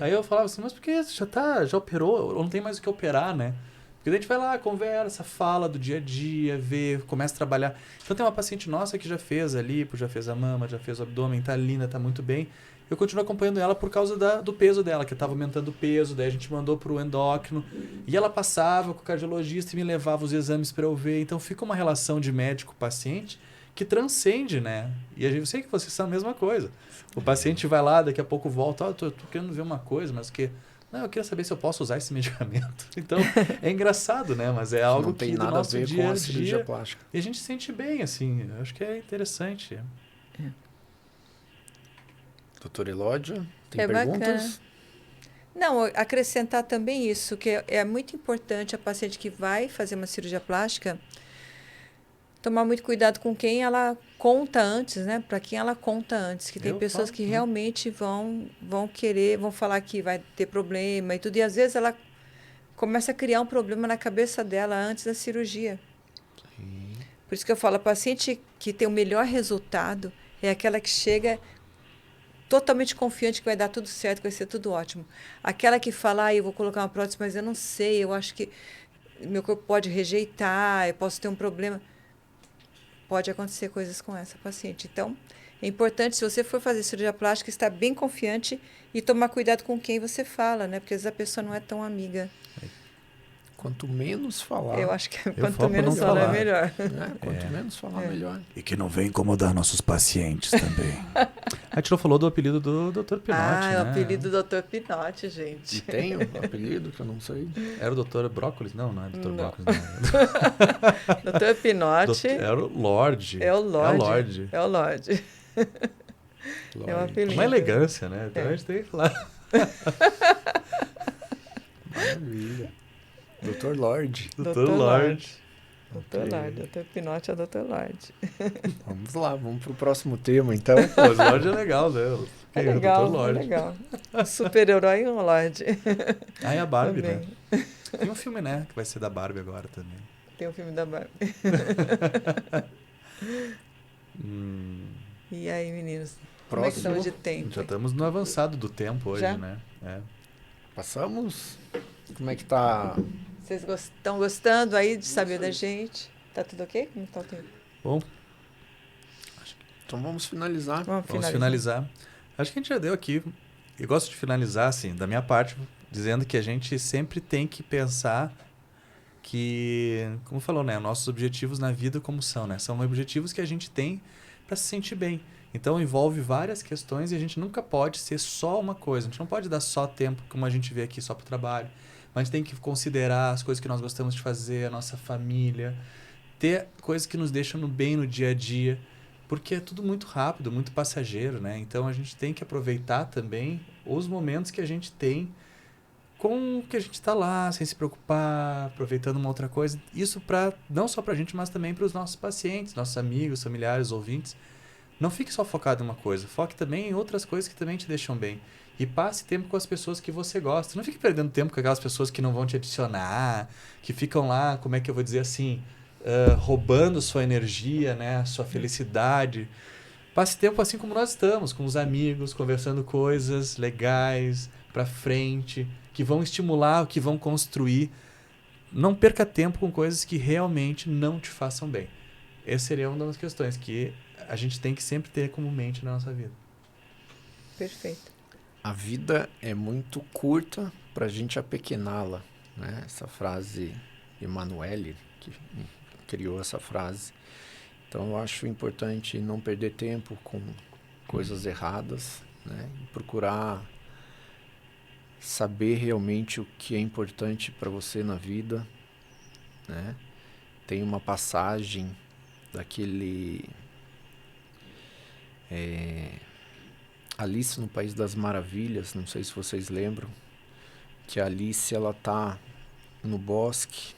Aí eu falava assim, mas por que você já operou? Ou não tem mais o que operar, né? Porque daí a gente vai lá, conversa, fala do dia a dia, vê, começa a trabalhar. Então tem uma paciente nossa que já fez a lipo, já fez a mama, já fez o abdômen, tá linda, tá muito bem. Eu continuo acompanhando ela por causa do peso dela, que estava aumentando o peso, daí a gente mandou para o endócrino, e ela passava com o cardiologista e me levava os exames para eu ver. Então fica uma relação de médico-paciente que transcende, né? E eu sei que vocês são a mesma coisa. O paciente vai lá, daqui a pouco volta, tô querendo ver uma coisa, mas que... Não, eu queria saber se eu posso usar esse medicamento. Então, é engraçado, né? Mas é algo que do nosso dia a dia... E a gente se sente bem, assim. Eu acho que é interessante. Doutora Elódia, tem perguntas? Bacana. Não, acrescentar também isso, que é muito importante a paciente que vai fazer uma cirurgia plástica tomar muito cuidado com quem ela conta antes, né? Para quem ela conta antes. Que tem pessoas que realmente vão querer, vão falar que vai ter problema e tudo. E às vezes ela começa a criar um problema na cabeça dela antes da cirurgia. Sim. Por isso que eu falo, a paciente que tem o melhor resultado é aquela que chega totalmente confiante que vai dar tudo certo, que vai ser tudo ótimo. Aquela que fala, eu vou colocar uma prótese, mas eu não sei, eu acho que... meu corpo pode rejeitar, eu posso ter um problema. Pode acontecer coisas com essa paciente. Então, é importante, se você for fazer cirurgia plástica, estar bem confiante e tomar cuidado com quem você fala, né? Porque às vezes a pessoa não é tão amiga. Quanto menos falar, Eu acho que Eu quanto foco menos não falar é falar. melhor. né? Quanto menos falar, melhor. E que não vem incomodar nossos pacientes também. A gente não falou do apelido do Dr. Pinote, né? O apelido do Dr. Pinote, gente. E tem um apelido que eu não sei. Era o Dr. Brócolis? Não, não é Dr. Não. Brócolis. Não. Dr. Pinote Era o Lorde. é o Lorde. É o Lorde. É o Lorde. É um apelido. Uma elegância, né? Então É. a gente tem que falar. Maravilha. Dr. Lorde. Dr. Lorde. Dr. Lorde. Dr. Pinote é o Dr. Lorde. Vamos lá, vamos pro próximo tema, então. Pô, o Lorde é legal, né? É Quem legal, o Dr. Lorde. é legal. Um super-herói e um Lorde. Ah, e a Barbie, Também. né? Tem um filme, né? Que vai ser da Barbie agora também. Tem o filme da Barbie. E aí, meninos? Como é que Próximo. estamos de tempo? Já estamos no avançado do tempo hoje, Já? né? É. Passamos? Como é que tá? Vocês estão gostando aí de saber da gente? Tá tudo ok? Como tá o tempo? Bom, Então vamos finalizar. Vamos vamos finalizar. Acho que a gente já deu aqui. Eu gosto de finalizar, assim, da minha parte, dizendo que a gente sempre tem que pensar que, como falou, né? Nossos objetivos na vida como são, né? São objetivos que a gente tem para se sentir bem. Então envolve várias questões e a gente nunca pode ser só uma coisa. A gente não pode dar só tempo, como a gente vê aqui, só para o trabalho. Mas a gente tem que considerar as coisas que nós gostamos de fazer, a nossa família, ter coisas que nos deixam no bem no dia a dia, porque é tudo muito rápido, muito passageiro, né? Então a gente tem que aproveitar também os momentos que a gente tem com o que a gente está lá, sem se preocupar, aproveitando uma outra coisa. Isso para não só para a gente, mas também para os nossos pacientes, nossos amigos, familiares, ouvintes. Não fique só focado em uma coisa, foque também em outras coisas que também te deixam bem. E passe tempo com as pessoas que você gosta. Não fique perdendo tempo com aquelas pessoas que não vão te adicionar, que ficam lá, como é que eu vou dizer assim, roubando sua energia, né, sua felicidade. Passe tempo assim como nós estamos, com os amigos, conversando coisas legais, para frente, que vão estimular, que vão construir. Não perca tempo com coisas que realmente não te façam bem. Essa seria uma das questões que a gente tem que sempre ter como mente na nossa vida. Perfeito. A vida é muito curta para a gente apequená-la, né? Essa frase, Emanuele, que criou essa frase. Então eu acho importante não perder tempo com coisas erradas, né? E procurar saber realmente o que é importante para você na vida, né? Tem uma passagem daquele Alice no País das Maravilhas, não sei se vocês lembram, que a Alice ela tá no bosque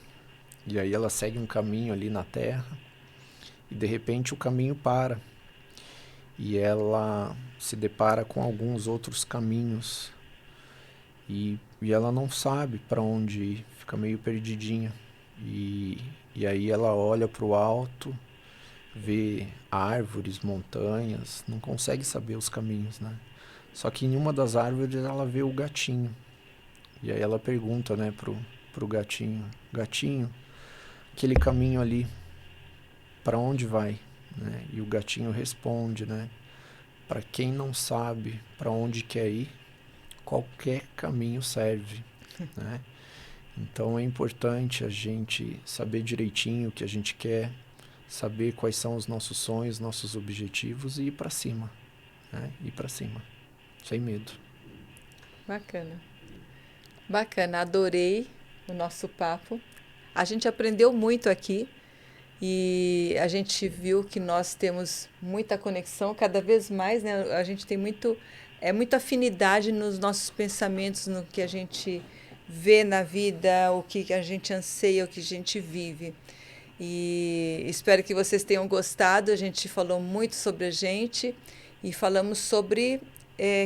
e aí ela segue um caminho ali na terra e de repente o caminho para e ela se depara com alguns outros caminhos e ela não sabe para onde ir, fica meio perdidinha e aí ela olha para o alto, vê árvores, montanhas, não consegue saber os caminhos, né? Só que em uma das árvores ela vê o gatinho. E aí ela pergunta, né, pro gatinho, gatinho, aquele caminho ali, para onde vai? Né? E o gatinho responde, né, para quem não sabe para onde quer ir, qualquer caminho serve, né? Então é importante a gente saber direitinho o que a gente quer, saber quais são os nossos sonhos, nossos objetivos e ir para cima, né? Ir para cima, sem medo. Bacana. Bacana, adorei o nosso papo. A gente aprendeu muito aqui e a gente viu que nós temos muita conexão, cada vez mais, né? A gente tem muita afinidade nos nossos pensamentos, no que a gente vê na vida, o que a gente anseia, o que a gente vive. E espero que vocês tenham gostado. A gente falou muito sobre a gente e falamos sobre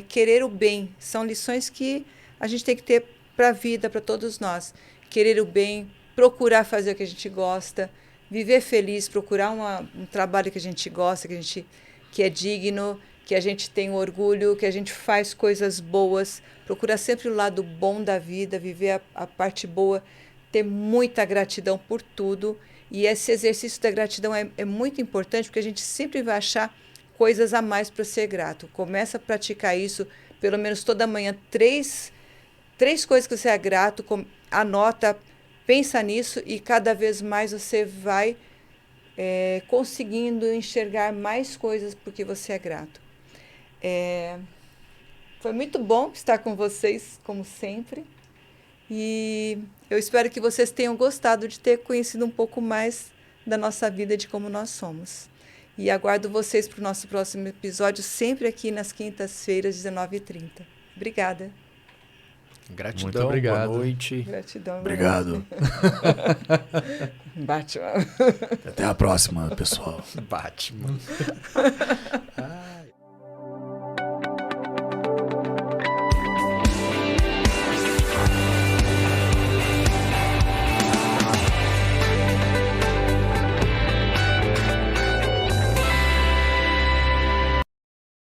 querer o bem. São lições que a gente tem que ter para a vida, para todos nós. Querer o bem, procurar fazer o que a gente gosta, viver feliz, procurar um trabalho que a gente gosta, que é digno, que a gente tem orgulho, que a gente faz coisas boas, procurar sempre o lado bom da vida, viver a parte boa, ter muita gratidão por tudo. E esse exercício da gratidão é muito importante, porque a gente sempre vai achar coisas a mais para ser grato. Começa a praticar isso, pelo menos toda manhã, três coisas que você é grato, anota, pensa nisso e cada vez mais você vai conseguindo enxergar mais coisas porque você é grato. Foi muito bom estar com vocês, como sempre. E eu espero que vocês tenham gostado de ter conhecido um pouco mais da nossa vida, de como nós somos. E aguardo vocês para o nosso próximo episódio, sempre aqui nas quintas-feiras, 19h30. Obrigada. Gratidão, Muito obrigado. boa noite. Gratidão. Obrigado. Batman. Até a próxima, pessoal. Batman. Ah.